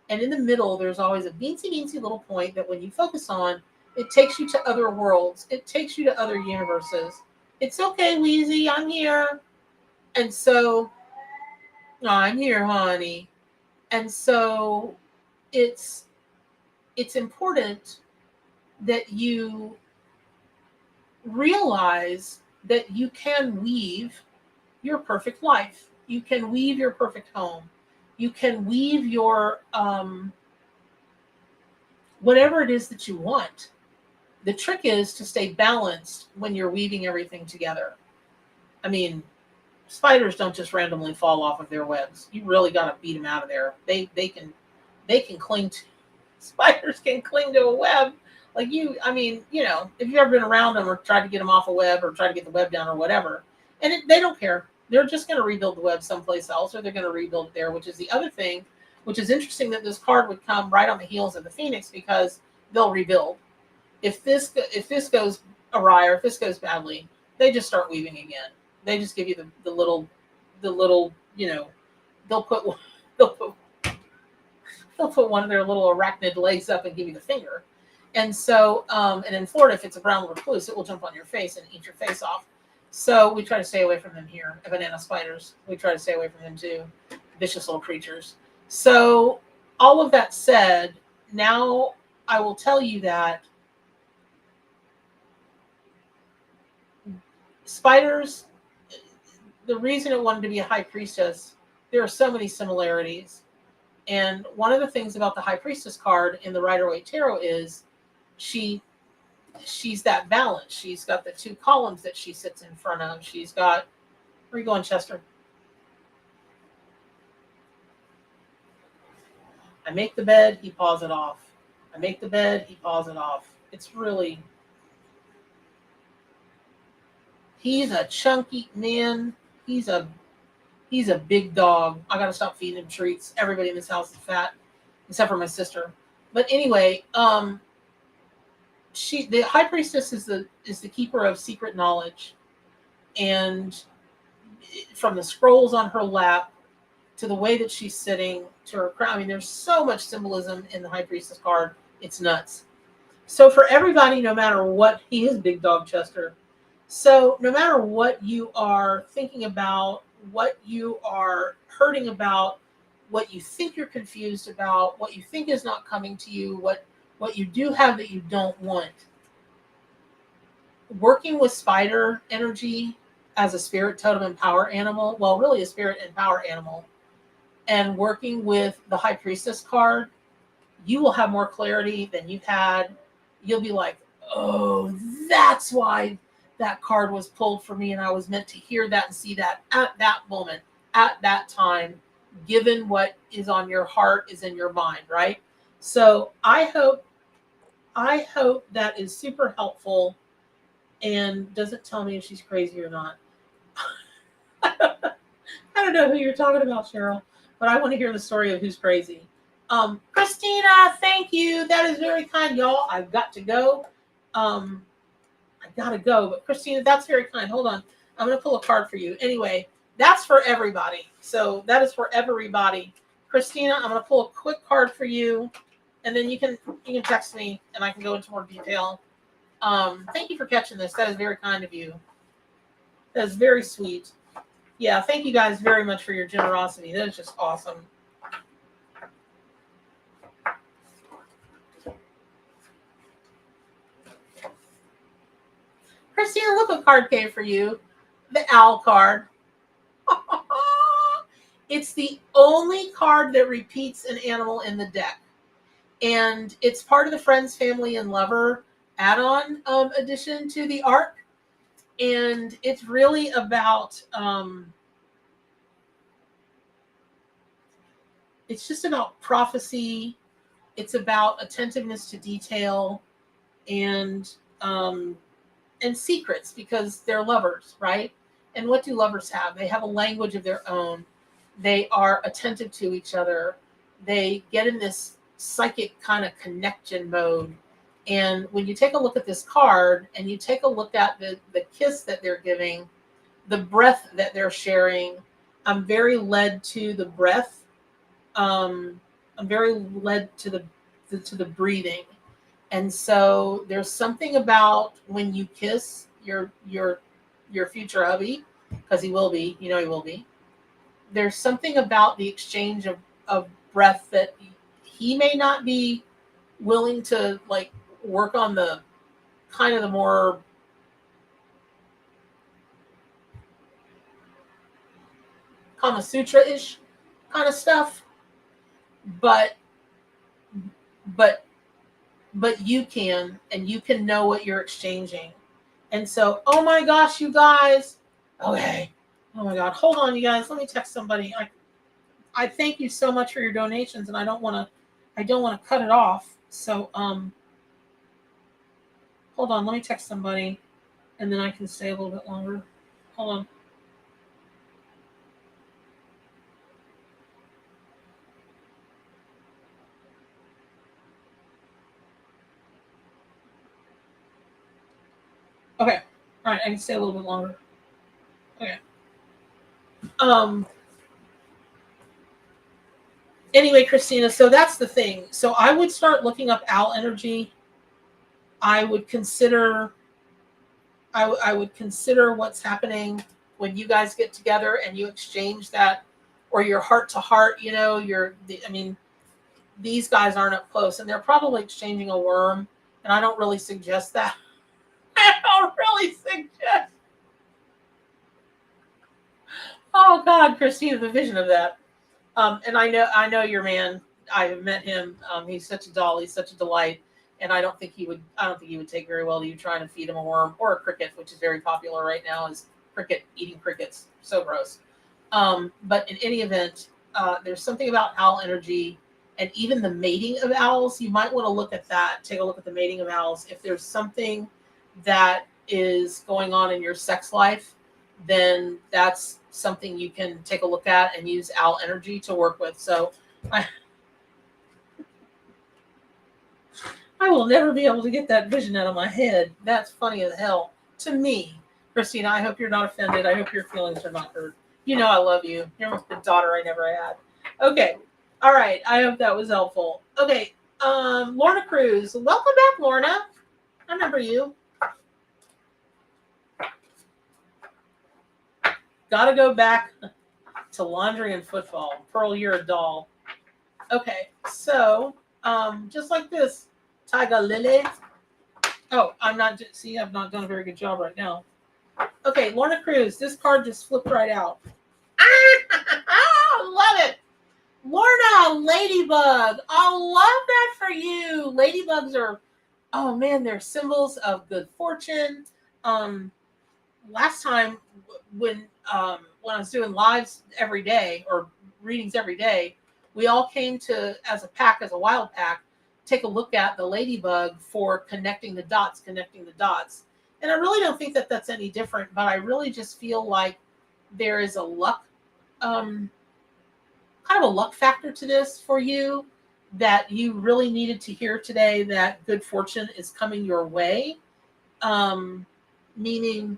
And in the middle, there's always a beansy little point that when you focus on, it takes you to other worlds. It takes you to other universes. It's okay, Wheezy, I'm here. And so, I'm here, honey. And so it's important that you realize that you can weave your perfect life. You can weave your perfect home. You can weave your whatever it is that you want. The trick is to stay balanced when you're weaving everything together. I mean, spiders don't just randomly fall off of their webs. You really got to beat them out of there. They can cling to, spiders can cling to a web. Like if you've ever been around them or tried to get them off a web or tried to get the web down or whatever, and they don't care. They're just going to rebuild the web someplace else, or they're going to rebuild it there, which is the other thing, which is interesting that this card would come right on the heels of the Phoenix, because they'll rebuild. If this goes awry or if this goes badly, they just start weaving again. They just give you the little, they'll put one of their little arachnid legs up and give you the finger. And so, and in Florida, if it's a brown recluse, it will jump on your face and eat your face off. So we try to stay away from them here. Banana spiders, we try to stay away from them too. Vicious little creatures. So all of that said, now I will tell you that spiders, the reason it wanted to be a high priestess, there are so many similarities. And one of the things about the high priestess card in the Rider-Waite Tarot is she's that balance. She's got the two columns that she sits in front of. She's got, where are you going, Chester? I make the bed, he paws it off. I make the bed, he paws it off. It's really, he's a chunky man. He's a big dog. I gotta stop feeding him treats. Everybody in this house is fat, except for my sister. But anyway, the high priestess is the keeper of secret knowledge, and from the scrolls on her lap to the way that she's sitting to her crown. I mean, there's so much symbolism in the high priestess card. It's nuts. So for everybody, no matter what, he is Big Dog Chester. So no matter what you are thinking about, what you are hurting about, what you think you're confused about, what you think is not coming to you, what you do have that you don't want, working with spider energy as a spirit totem and power animal, well, really a spirit and power animal, and working with the High Priestess card, you will have more clarity than you've had. You'll be like, oh, that's why that card was pulled for me, and I was meant to hear that and see that at that moment, at that time, given what is on your heart is in your mind, right? So I hope that is super helpful and doesn't tell me if she's crazy or not. I don't know who you're talking about, Cheryl, but I want to hear the story of who's crazy. Christina, thank you. That is very kind, y'all. I've got to go. I gotta go, but Christina, that's very kind. Hold on. I'm gonna pull a card for you. Anyway, that's for everybody. So that is for everybody. Christina, I'm gonna pull a quick card for you, and then you can text me and I can go into more detail. Thank you for catching this. That is very kind of you. That is very sweet. Yeah, thank you guys very much for your generosity. That is just awesome. Christina, look what card came for you. The owl card. It's the only card that repeats an animal in the deck. And it's part of the Friends, Family, and Lover add-on addition to the arc. And it's really about, it's just about prophecy. It's about attentiveness to detail and secrets, because they're lovers, right? And what do lovers have? They have a language of their own. They are attentive to each other. They get in this psychic kind of connection mode. And when you take a look at this card and you take a look at the kiss that they're giving, the breath that they're sharing, I'm very led to the breath. I'm very led to the breathing. And so there's something about when you kiss your future hubby, because he will be, he will be. There's something about the exchange of breath that he may not be willing to like work on the kind of the more Kama Sutra-ish kind of stuff, but you can, and you can know what you're exchanging. And so, oh my gosh, you guys. Okay. Oh my God. Hold on, you guys. Let me text somebody. I thank you so much for your donations, and I don't want to cut it off. So, hold on. Let me text somebody, and then I can stay a little bit longer. Hold on. Okay. All right. I can stay a little bit longer. Okay. Anyway, Christina, so that's the thing. So I would start looking up owl energy. I would consider what's happening when you guys get together and you exchange that, or your heart to heart, these guys aren't up close and they're probably exchanging a worm. And I don't really suggest that. I don't really suggest. Oh God, Christina, the vision of that. And I know your man. I have met him. He's such a doll. He's such a delight. And I don't think he would take very well to you trying to feed him a worm or a cricket, which is very popular right now. Is eating crickets? So gross. But in any event, there's something about owl energy, and even the mating of owls. You might want to look at that. Take a look at the mating of owls. If there's something that is going on in your sex life, then that's something you can take a look at and use owl energy to work with. So I will never be able to get that vision out of my head. That's funny as hell to me. Christina, I hope you're not offended. I hope your feelings are not hurt. You know I love you. You're the daughter I never had. Okay. All right. I hope that was helpful. Okay. Lorna Cruz. Welcome back, Lorna. I remember you. Gotta go back to laundry and football. Pearl, you're a doll. Okay, so just like this, Tiger Lily. Oh, I've not done a very good job right now. Okay, Lorna Cruz, this card just flipped right out. I love it. Lorna, ladybug. I love that for you. Ladybugs are, oh man, they're symbols of good fortune. Last time when I was doing lives every day or readings every day, we all came to, as a pack, as a wild pack, take a look at the ladybug for connecting the dots. And I really don't think that that's any different, but I really just feel like there is a luck, kind of a luck factor to this for you, that you really needed to hear today, that good fortune is coming your way. Meaning,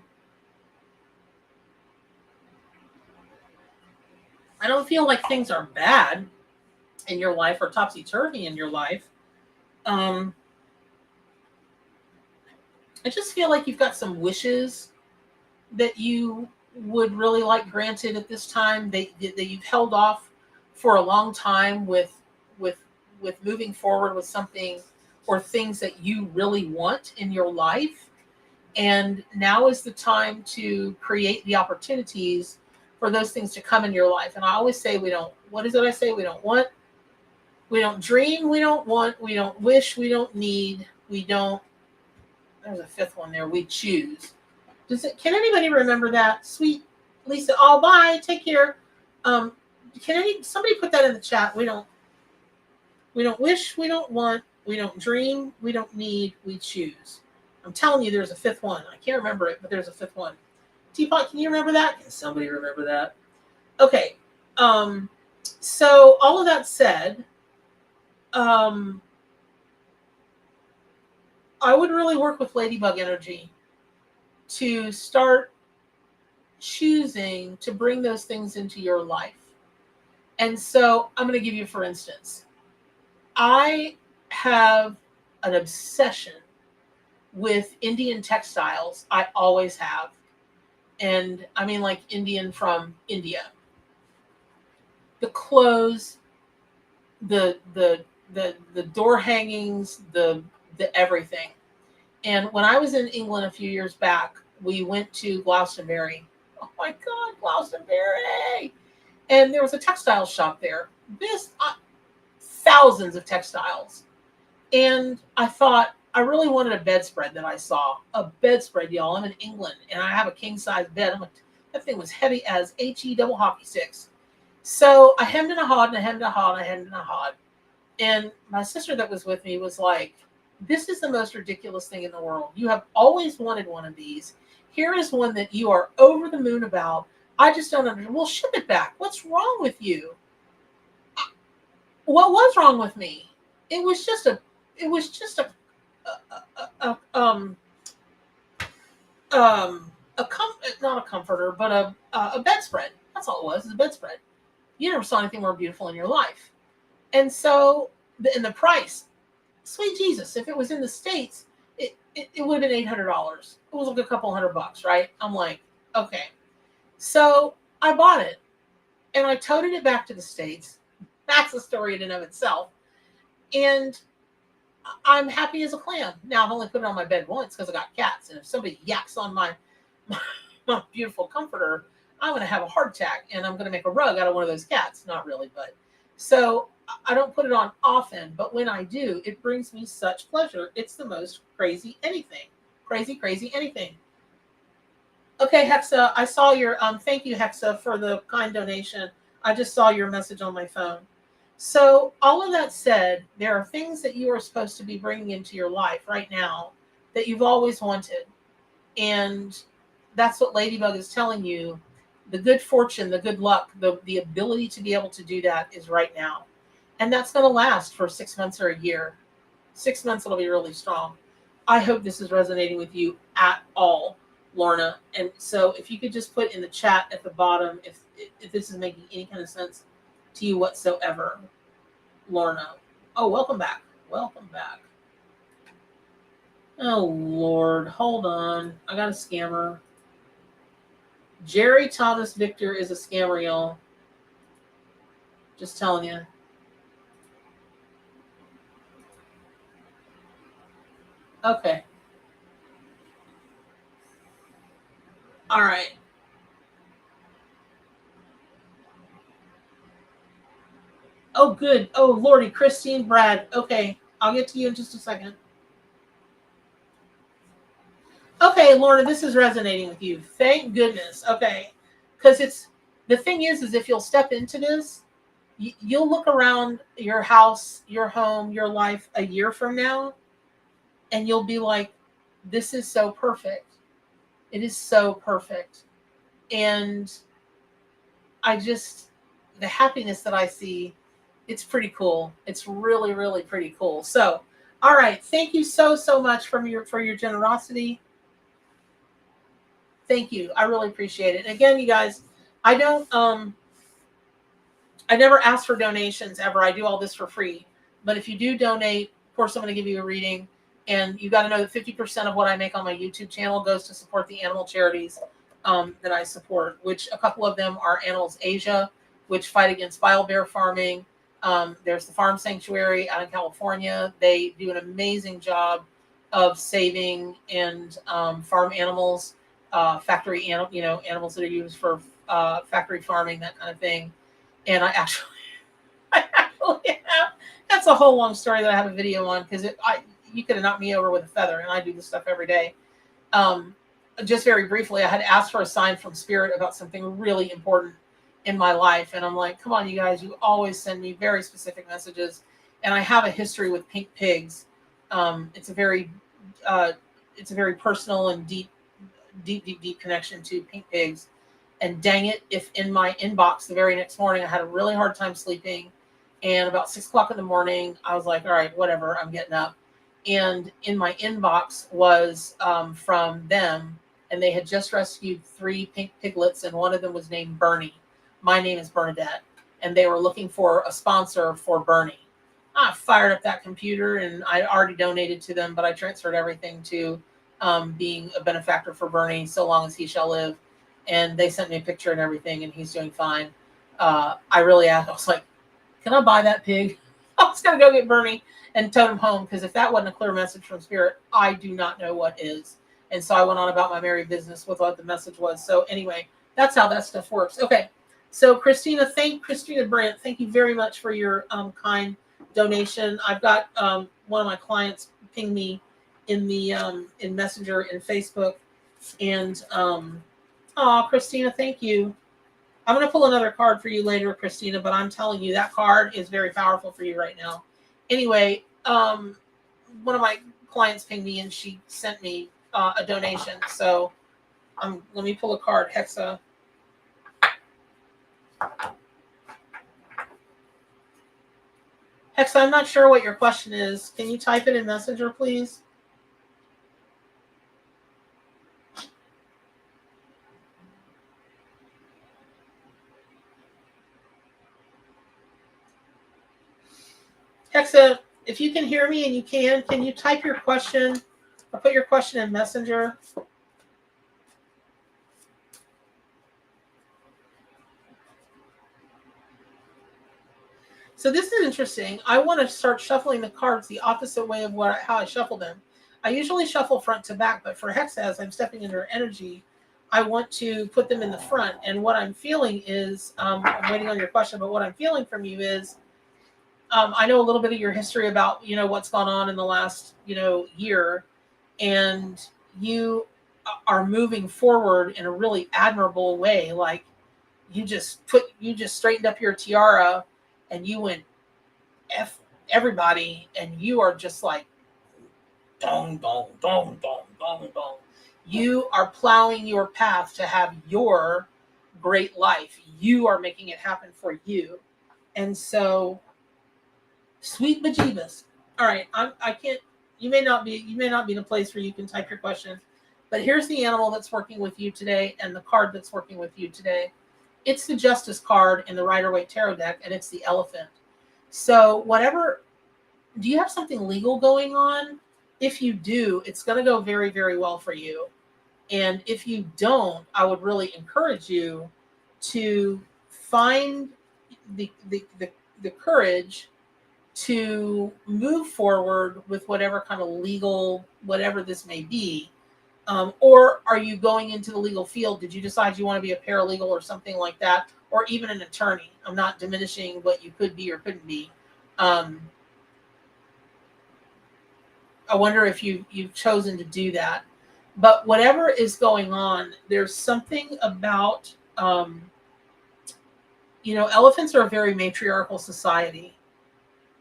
I don't feel like things are bad in your life or topsy-turvy in your life. I just feel like you've got some wishes that you would really like granted at this time, that you've held off for a long time with moving forward with something or things that you really want in your life. And now is the time to create the opportunities for those things to come in your life. And I always say, what is it I say? We don't want, we don't dream, we don't want, we don't wish, we don't need, we don't, there's a fifth one there, we choose. Can anybody remember that? Sweet Elisa, oh, bye, take care. Somebody put that in the chat? We don't wish, we don't want, we don't dream, we don't need, we choose. I'm telling you, there's a fifth one. I can't remember it, but there's a fifth one. Teapot, can you remember that? Can somebody remember that? Okay. So all of that said, I would really work with Ladybug energy to start choosing to bring those things into your life. And so I'm going to give you, for instance, I have an obsession with Indian textiles. I always have. And I mean, like Indian from India. The clothes, the door hangings, the everything. And when I was in England a few years back, we went to Glastonbury. Oh my God, Glastonbury! And there was a textile shop there. Thousands of textiles. And I thought, I really wanted a bedspread that I saw. A bedspread, y'all. I'm in England, and I have a king-size bed. I'm like, that thing was heavy as HE double hockey sticks. So I hemmed and I hawed, and I hemmed and I hawed, and I hemmed and I hawed. And my sister that was with me was like, this is the most ridiculous thing in the world. You have always wanted one of these. Here is one that you are over the moon about. I just don't understand. Well, ship it back. What's wrong with you? What was wrong with me? It was just not a comforter, but a bedspread. That's all it was. It's a bedspread. You never saw anything more beautiful in your life. And so, the price, sweet Jesus, if it was in the States, it would have been $800. It was like a couple $100, right? I'm like, okay. So I bought it and I toted it back to the States. That's a story in and of itself. And I'm happy as a clam. Now, I've only put it on my bed once because I got cats. And if somebody yaks on my beautiful comforter, I'm going to have a heart attack and I'm going to make a rug out of one of those cats. Not really, but. So I don't put it on often, but when I do, it brings me such pleasure. It's the most crazy anything. Crazy anything. Okay, Hexa, I saw your, thank you, Hexa, for the kind donation. I just saw your message on my phone. So all of that said, there are things that you are supposed to be bringing into your life right now that you've always wanted. And that's what Ladybug is telling you. The good fortune, the good luck, the ability to be able to do that is right now. And that's going to last for 6 months or a year. 6 months, it'll be really strong. I hope this is resonating with you at all, Lorna. And so if you could just put in the chat at the bottom, if this is making any kind of sense to you whatsoever, Lorna. Oh, welcome back. Welcome back. Oh, Lord. Hold on. I got a scammer. Jerry Thomas Victor is a scammer, y'all. Just telling you. Okay. All right. Oh, good. Oh, Lordy. Christine, Brad. Okay. I'll get to you in just a second. Okay, Lorna, this is resonating with you. Thank goodness. Okay. Because the thing is if you'll step into this, you'll look around your house, your home, your life a year from now, and you'll be like, this is so perfect. It is so perfect. And the happiness that I see, it's pretty cool. It's really, really pretty cool. So, all right. Thank you so much for your generosity. Thank you. I really appreciate it. And again, you guys, I never ask for donations ever. I do all this for free. But if you do donate, of course, I'm going to give you a reading. And you got to know that 50% of what I make on my YouTube channel goes to support the animal charities that I support, which a couple of them are Animals Asia, which fight against bile bear farming. There's the Farm Sanctuary out in California. They do an amazing job of saving and farm animals, animals that are used for factory farming, that kind of thing. And I actually have, that's a whole long story that I have a video on, because you could have knocked me over with a feather, and I do this stuff every day. Just very briefly, I had asked for a sign from Spirit about something really important in my life, and I'm like, come on, you guys, you always send me very specific messages, and I have a history with pink pigs. It's a very personal and deep connection to pink pigs. And dang it, if in my inbox the very next morning I had a really hard time sleeping, and about 6 o'clock in the morning I was like, all right, whatever, I'm getting up. And in my inbox was from them, and they had just rescued 3 pink piglets, and one of them was named Bernie. My name is Bernadette, and they were looking for a sponsor for Bernie. I fired up that computer, and I already donated to them, but I transferred everything to being a benefactor for Bernie so long as he shall live. And they sent me a picture and everything, and he's doing fine. I was like, can I buy that pig? I was going to go get Bernie and tote him home, because if that wasn't a clear message from Spirit, I do not know what is. And so I went on about my merry business with what the message was. So anyway, that's how that stuff works. Okay. So Christina Brandt, thank you very much for your kind donation. I've got one of my clients ping me in the in Messenger and Facebook, and Christina, thank you. I'm going to pull another card for you later, Christina, but I'm telling you, that card is very powerful for you right now. Anyway, one of my clients pinged me, and she sent me a donation. So let me pull a card. Hexa. Hexa, I'm not sure what your question is. Can you type it in Messenger, please? Hexa, if you can hear me, and you can you type your question or put your question in Messenger? So this is interesting. I want to start shuffling the cards the opposite way of how I shuffle them. I usually shuffle front to back, but for Hexa, as I'm stepping into her energy, I want to put them in the front. And what I'm feeling is, I'm waiting on your question, but what I'm feeling from you is, I know a little bit of your history about, what's gone on in the last, year, and you are moving forward in a really admirable way. Like you just straightened up your tiara, and you went F everybody, and you are just like dong dong dong dong dong dong. You are plowing your path to have your great life. You are making it happen for you. And so, sweet bejeebus. All right, I can't. You may not be in a place where you can type your question, but here's the animal that's working with you today, and the card that's working with you today. It's the Justice card in the Rider-Waite Tarot deck, and it's the elephant. So whatever Do you have something legal going on? If you do, it's going to go very, very well for you. And if you don't, I would really encourage you to find the courage to move forward with whatever kind of legal, whatever this may be. Or are you going into the legal field? Did you decide you want to be a paralegal or something like that? Or even an attorney? I'm not diminishing what you could be or couldn't be. Um, I wonder if you've chosen to do that. But whatever is going on, there's something about, elephants are a very matriarchal society.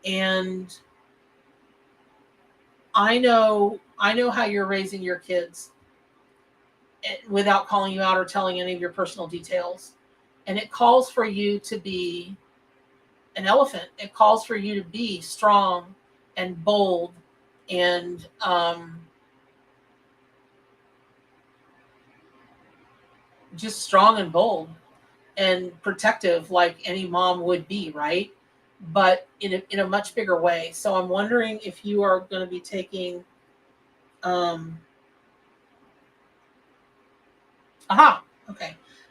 And I know how you're raising your kids without calling you out or telling any of your personal details. And it calls for you to be an elephant. It calls for you to be strong and bold and just strong and bold and protective like any mom would be, right? But in a much bigger way. So I'm wondering if you are going to be taking okay.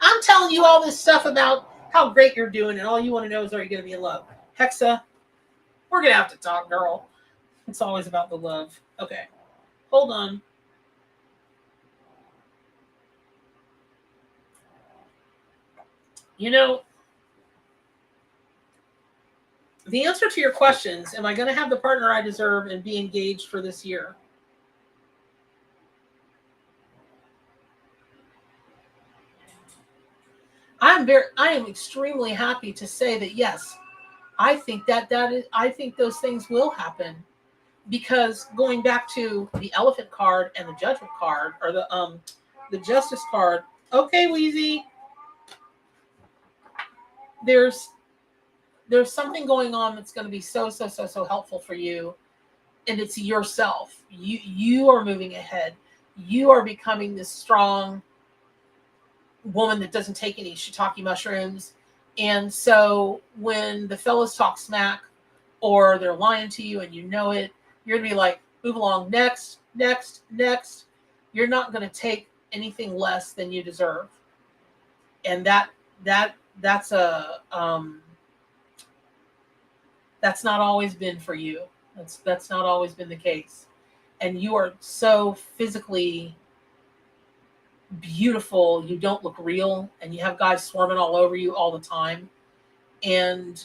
I'm telling you all this stuff about how great you're doing, and all you want to know is, are you going to be in love? Hexa, we're going to have to talk, girl. It's always about the love. Okay. Hold on. You know, the answer to your questions, am I going to have the partner I deserve and be engaged for this year? I am extremely happy to say that yes, I think I think those things will happen, because going back to the elephant card and the judgment card, or the justice card. Okay, Wheezy, there's something going on that's going to be so helpful for you, and it's yourself. You are moving ahead. You are becoming this strong woman that doesn't take any shiitake mushrooms. And so when the fellas talk smack or they're lying to you and you know it, you're gonna be like, move along, next, next, next. You're not gonna take anything less than you deserve. And that's that's not always been for you. That's not always been the case. And you are so physically beautiful. You don't look real, and you have guys swarming all over you all the time. And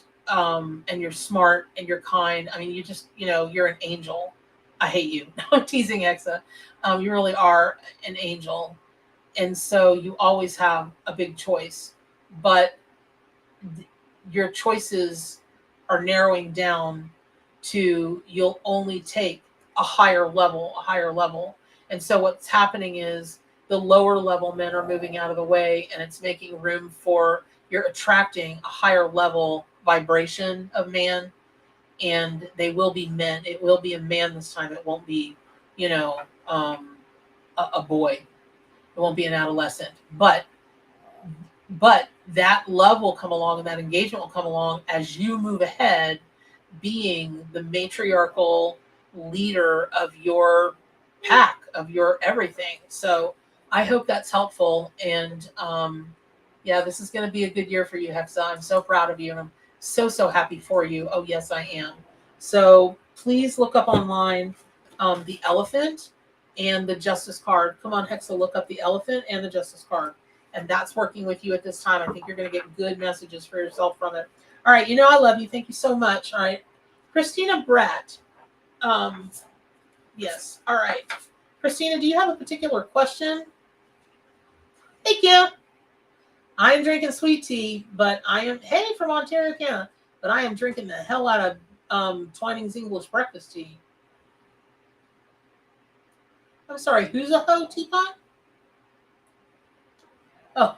you're smart and you're kind. I mean, you're an angel. I hate you. I'm teasing, Exa. You really are an angel. And so you always have a big choice, but your choices are narrowing down to, you'll only take a higher level. And so what's happening is the lower level men are moving out of the way, and it's making room for, you're attracting a higher level vibration of man, and they will be men. It will be a man this time. It won't be, a boy. It won't be an adolescent. But that love will come along, and that engagement will come along as you move ahead, being the matriarchal leader of your pack, of your everything. So I hope that's helpful. And yeah, this is going to be a good year for you, Hexa. I'm so proud of you, and I'm so happy for you. Oh, yes, I am. So please look up online the elephant and the justice card. Come on, Hexa, look up the elephant and the justice card. And that's working with you at this time. I think you're going to get good messages for yourself from it. All right, I love you. Thank you so much. All right. Christina Brett. Yes. All right. Christina, do you have a particular question? Thank you. I am drinking sweet tea, but from Ontario, Canada, but I am drinking the hell out of Twining's English breakfast tea. I'm sorry, who's a hoe teapot? Oh.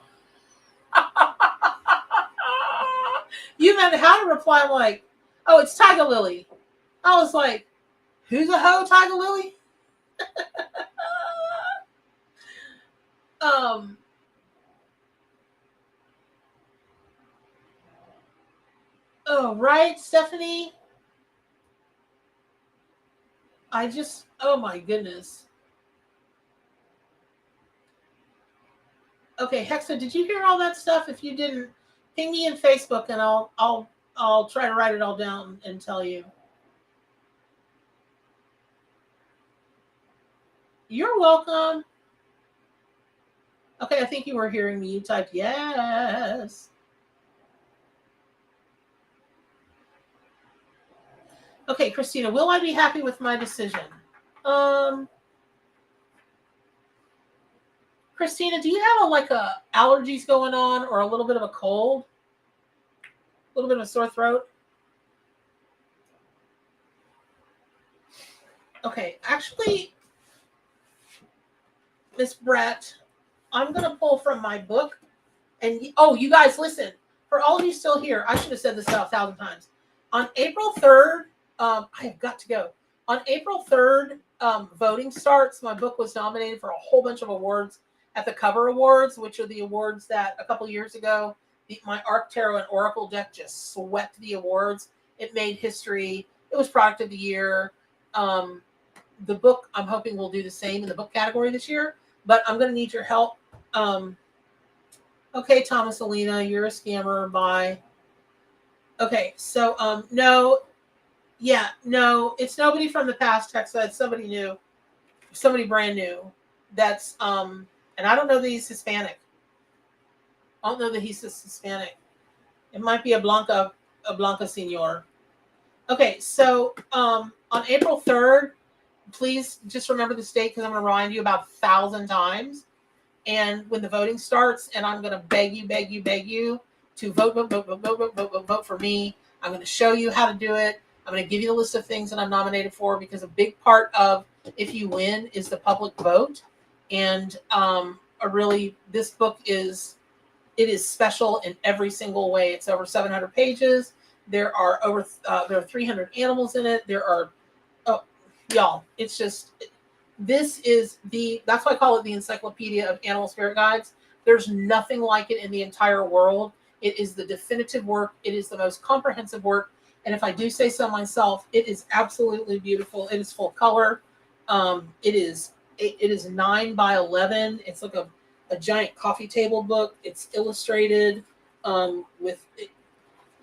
You meant how to reply. I'm like, oh, it's Tiger Lily. I was like, who's a hoe, Tiger Lily? Oh, right, Stephanie. oh my goodness. Okay, Hexa, did you hear all that stuff? If you didn't, ping me in Facebook and I'll try to write it all down and tell you. You're welcome. Okay, I think you were hearing me. You typed yes. Okay, Christina, will I be happy with my decision? Christina, do you have a allergies going on or a little bit of a cold? A little bit of a sore throat? Okay, actually, Miss Brett, I'm going to pull from my book. And, you guys, listen. For all of you still here, I should have said this 1,000 times. On April 3rd, I have got to go. On April 3rd, voting starts. My book was nominated for a whole bunch of awards at the Cover Awards, which are the awards that a couple years ago, my Arc Tarot and Oracle deck just swept the awards. It made history. It was Product of the Year. The book, I'm hoping, will do the same in the book category this year, but I'm going to need your help. Okay, Thomas Alina, you're a scammer. Bye. Okay, so no, it's nobody from the past, Texa. It's somebody new, somebody brand new. That's and I don't know that he's Hispanic. I don't know that he's Hispanic. It might be a Blanca Senor. Okay, so on April 3rd, please just remember this date because I'm going to remind you about 1,000 times. And when the voting starts, and I'm going to beg you to vote for me. I'm going to show you how to do it. I'm going to give you the list of things that I'm nominated for because a big part of if you win is the public vote. And this book is special in every single way. It's over 700 pages. There are 300 animals in it. Y'all, it's just, that's why I call it the Encyclopedia of Animal Spirit Guides. There's nothing like it in the entire world. It is the definitive work. It is the most comprehensive work. And if I do say so myself, it is absolutely beautiful. It is full color. It is 9 by 11. It's like a giant coffee table book. It's illustrated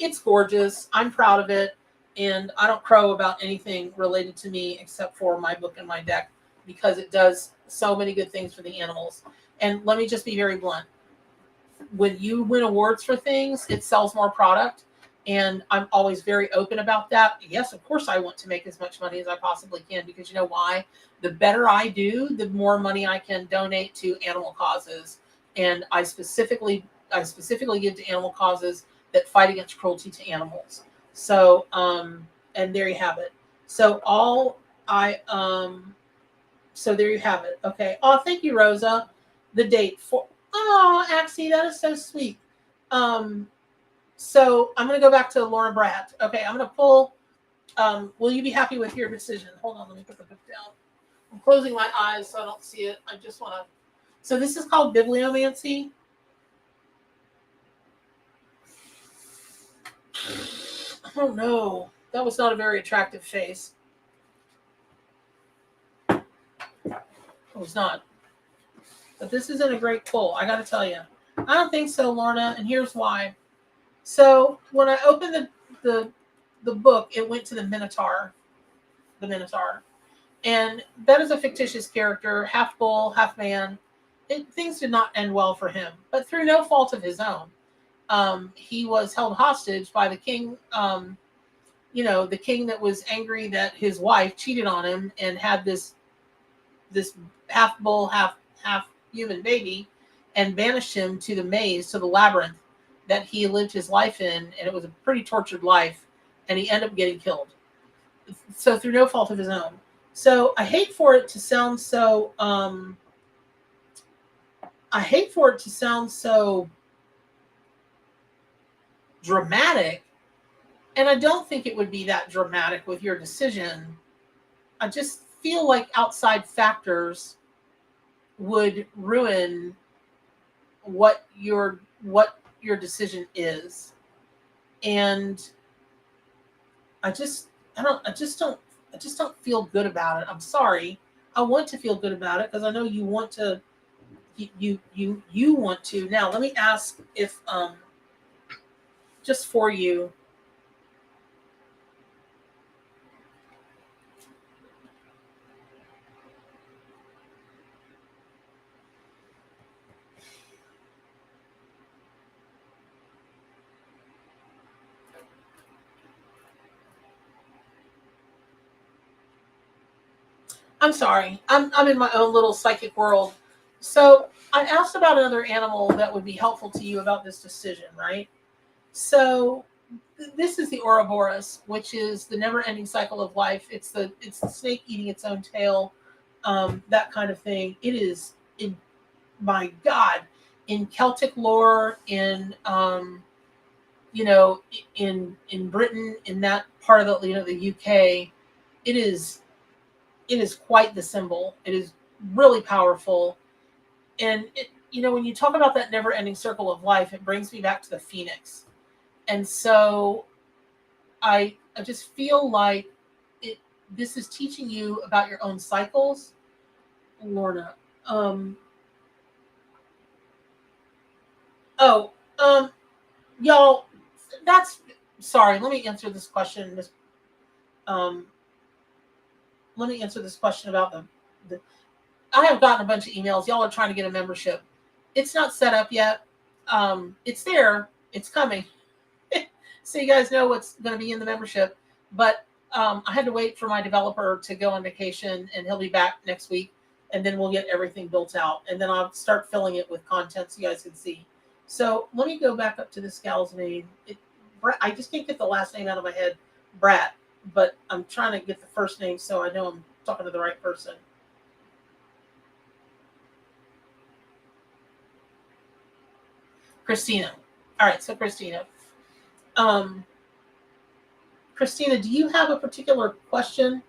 it's gorgeous. I'm proud of it. And I don't crow about anything related to me except for my book and my deck because it does so many good things for the animals. And let me just be very blunt. When you win awards for things, it sells more product. And I'm always very open about that. Yes, of course, I want to make as much money as I possibly can because you know why? The better I do, the more money I can donate to animal causes. And I specifically give to animal causes that fight against cruelty to animals. So, and there you have it. So so there you have it. Okay. Oh, thank you, Rosa. The date for, Axie, that is so sweet. So I'm going to go back to Laura Bratt. Okay. I'm going to pull, will you be happy with your decision? Hold on. Let me put the book down. I'm closing my eyes so I don't see it. I just want to, so this is called Bibliomancy. Oh no, that was not a very attractive face. It was not. But this isn't a great pull, I gotta tell you. I don't think so, Lorna, and here's why. So when I opened the book, it went to the Minotaur. The Minotaur. And that is a fictitious character, half bull, half man. Things did not end well for him, but through no fault of his own. He was held hostage by the king, the king that was angry that his wife cheated on him and had this half bull, half human baby, and banished him to the maze, to the labyrinth that he lived his life in. And it was a pretty tortured life, and he ended up getting killed. So through no fault of his own. So I hate for it to sound so, dramatic, and I don't think it would be that dramatic with your decision. I just feel like outside factors would ruin what your decision is, and I just don't I just don't feel good about it. I'm sorry. I want to feel good about it because I know you want to. You want to. Now let me ask if just for you. I'm sorry. I'm in my own little psychic world. So I asked about another animal that would be helpful to you about this decision, right? So this is the Ouroboros, which is the never-ending cycle of life. It's the snake eating its own tail, that kind of thing. It is, in my God, in Celtic lore, in in Britain, in that part of the UK, it is quite the symbol. It is really powerful, and when you talk about that never-ending circle of life, it brings me back to the phoenix, and so I just feel like it. This is teaching you about your own cycles, Lorna. Um, oh, y'all. That's sorry. Let me answer this question. Um, Let me answer this question about the. I have gotten a bunch of emails. Y'all are trying to get a membership. It's not set up yet. It's there. It's coming. So you guys know what's going to be in the membership. But I had to wait for my developer to go on vacation, and he'll be back next week. And then we'll get everything built out. And then I'll start filling it with content so you guys can see. So let me go back up to this gal's name. I just can't get the last name out of my head. Brat. But I'm trying to get the first name so I know I'm talking to the right person. Christina. All right, so Christina. Christina, do you have a particular question?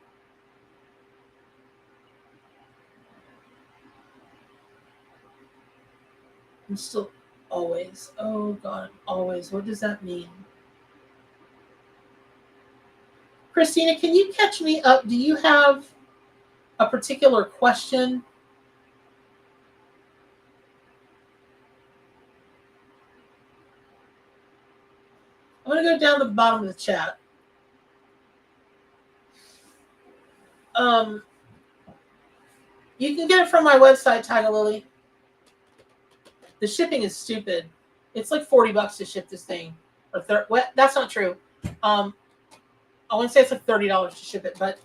I'm still always. Oh God, always. What does that mean? Christina, can you catch me up? Do you have a particular question? I'm going to go down to the bottom of the chat. You can get it from my website, Tiger Lily. The shipping is stupid. It's like $40 to ship this thing. That's not true. I want to say it's like $30 to ship it, but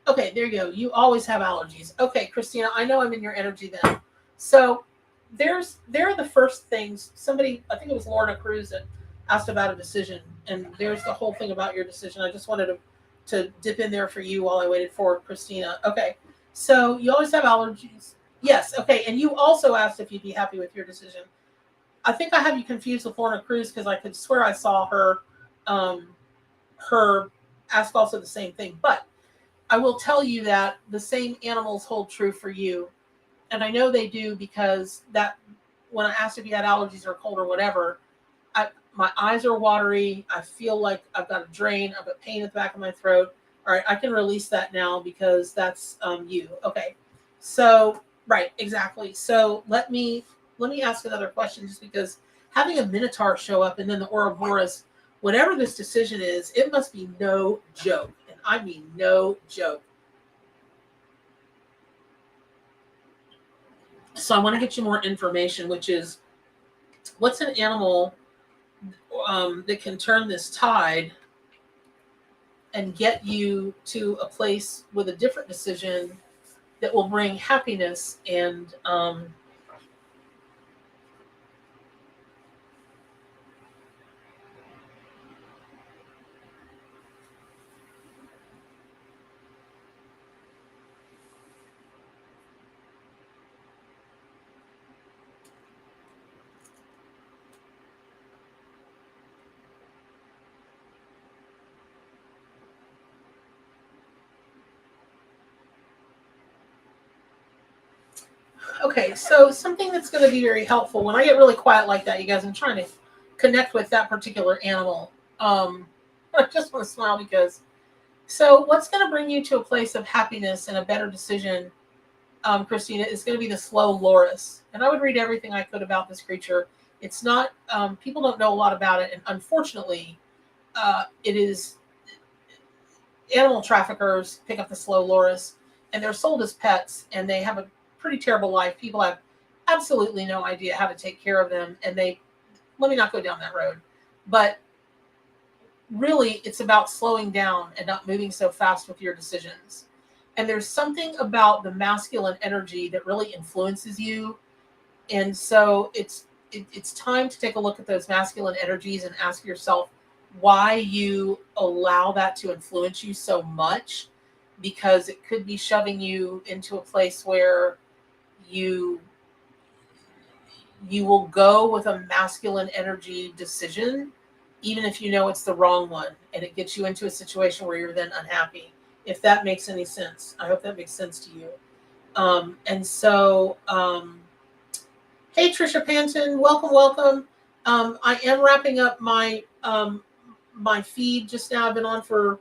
okay, there you go. You always have allergies. Okay, Christina, I know I'm in your energy then. So there are the first things. Somebody, I think it was Lorna Cruz, that asked about a decision, and there's the whole thing about your decision. I just wanted to dip in there for you while I waited for Christina. Okay, so you always have allergies. Yes, okay, and you also asked if you'd be happy with your decision. I think I have you confused with Lorna Cruz because I could swear I saw her ask also the same thing. But I will tell you that the same animals hold true for you. And I know they do because that when I asked if you had allergies or cold or whatever, my eyes are watery. I feel like I've got a drain. I've got pain at the back of my throat. All right, I can release that now because that's you. Okay. So, right, exactly. So let me ask another question, just because having a Minotaur show up and then the Ouroboros, whatever this decision is, it must be no joke. And I mean no joke. So I want to get you more information, which is what's an animal that can turn this tide and get you to a place with a different decision that will bring happiness and okay, so something that's going to be very helpful when I get really quiet like that, you guys, I'm trying to connect with that particular animal. I just want to smile because So what's going to bring you to a place of happiness and a better decision, Christina, is going to be the slow loris. And I would read everything I could about this creature. It's not, people don't know a lot about it. And unfortunately, it is, animal traffickers pick up the slow loris and they're sold as pets, and they have a pretty terrible life. People have absolutely no idea how to take care of them. And let me not go down that road. But really, it's about slowing down and not moving so fast with your decisions. And there's something about the masculine energy that really influences you. And so it's time to take a look at those masculine energies and ask yourself why you allow that to influence you so much, because it could be shoving you into a place where you will go with a masculine energy decision, even if you know it's the wrong one, and it gets you into a situation where you're then unhappy. If that makes any sense. I hope that makes sense to you. Hey, Tisha Panton, welcome, welcome. I am wrapping up my my feed just now. I've been on for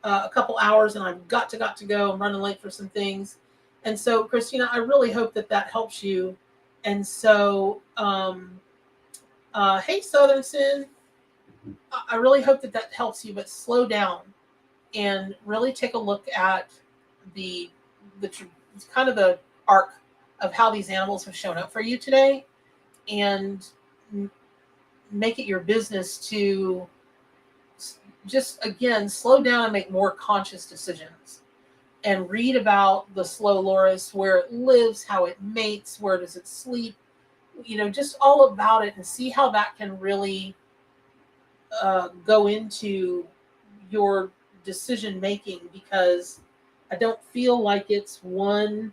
a couple hours, and I've got to go. I'm running late for some things. And so, Christina, I really hope that helps you. And so, hey, Southern Sin, I really hope that helps you, but slow down and really take a look at the kind of the arc of how these animals have shown up for you today, and make it your business to just, again, slow down and make more conscious decisions, and read about the slow loris, where it lives, how it mates, where does it sleep, just all about it, and see how that can really go into your decision making, because I don't feel like it's one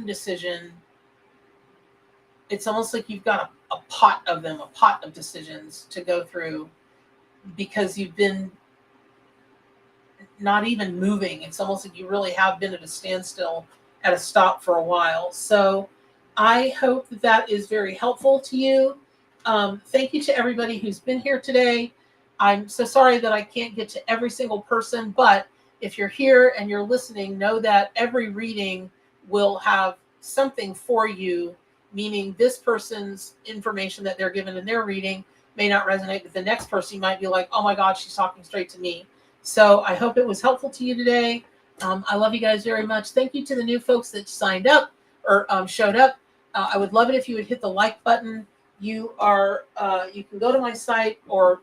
decision. It's almost like you've got a pot of decisions to go through, because you've been not even moving. It's almost like you really have been at a standstill, at a stop for a while. So I hope that is very helpful to you. Thank you to everybody who's been here today. I'm so sorry that I can't get to every single person, but if you're here and you're listening, know that every reading will have something for you, meaning this person's information that they're given in their reading may not resonate with the next person. You might be like, oh my God, she's talking straight to me. So I hope it was helpful to you today. I love you guys very much. Thank you to the new folks that signed up or showed up. I would love it if you would hit the like button. You can go to my site or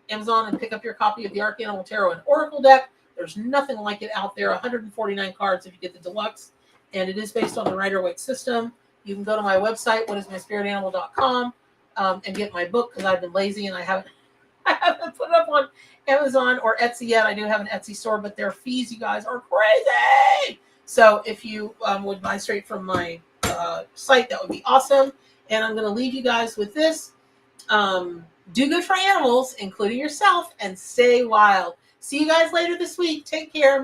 Amazon and pick up your copy of the Arcanimal Tarot and Oracle deck. There's nothing like it out there. 149 cards if you get the deluxe, and it is based on the Rider-Waite system. You can go to my website, whatismyspiritanimal.com, and get my book, because I've been lazy and I haven't put it up on Amazon or Etsy yet. I do have an Etsy store, but their fees, you guys, are crazy. So if you would buy straight from my site, that would be awesome. And I'm going to leave you guys with this. Do good for animals, including yourself, and stay wild. See you guys later this week. Take care.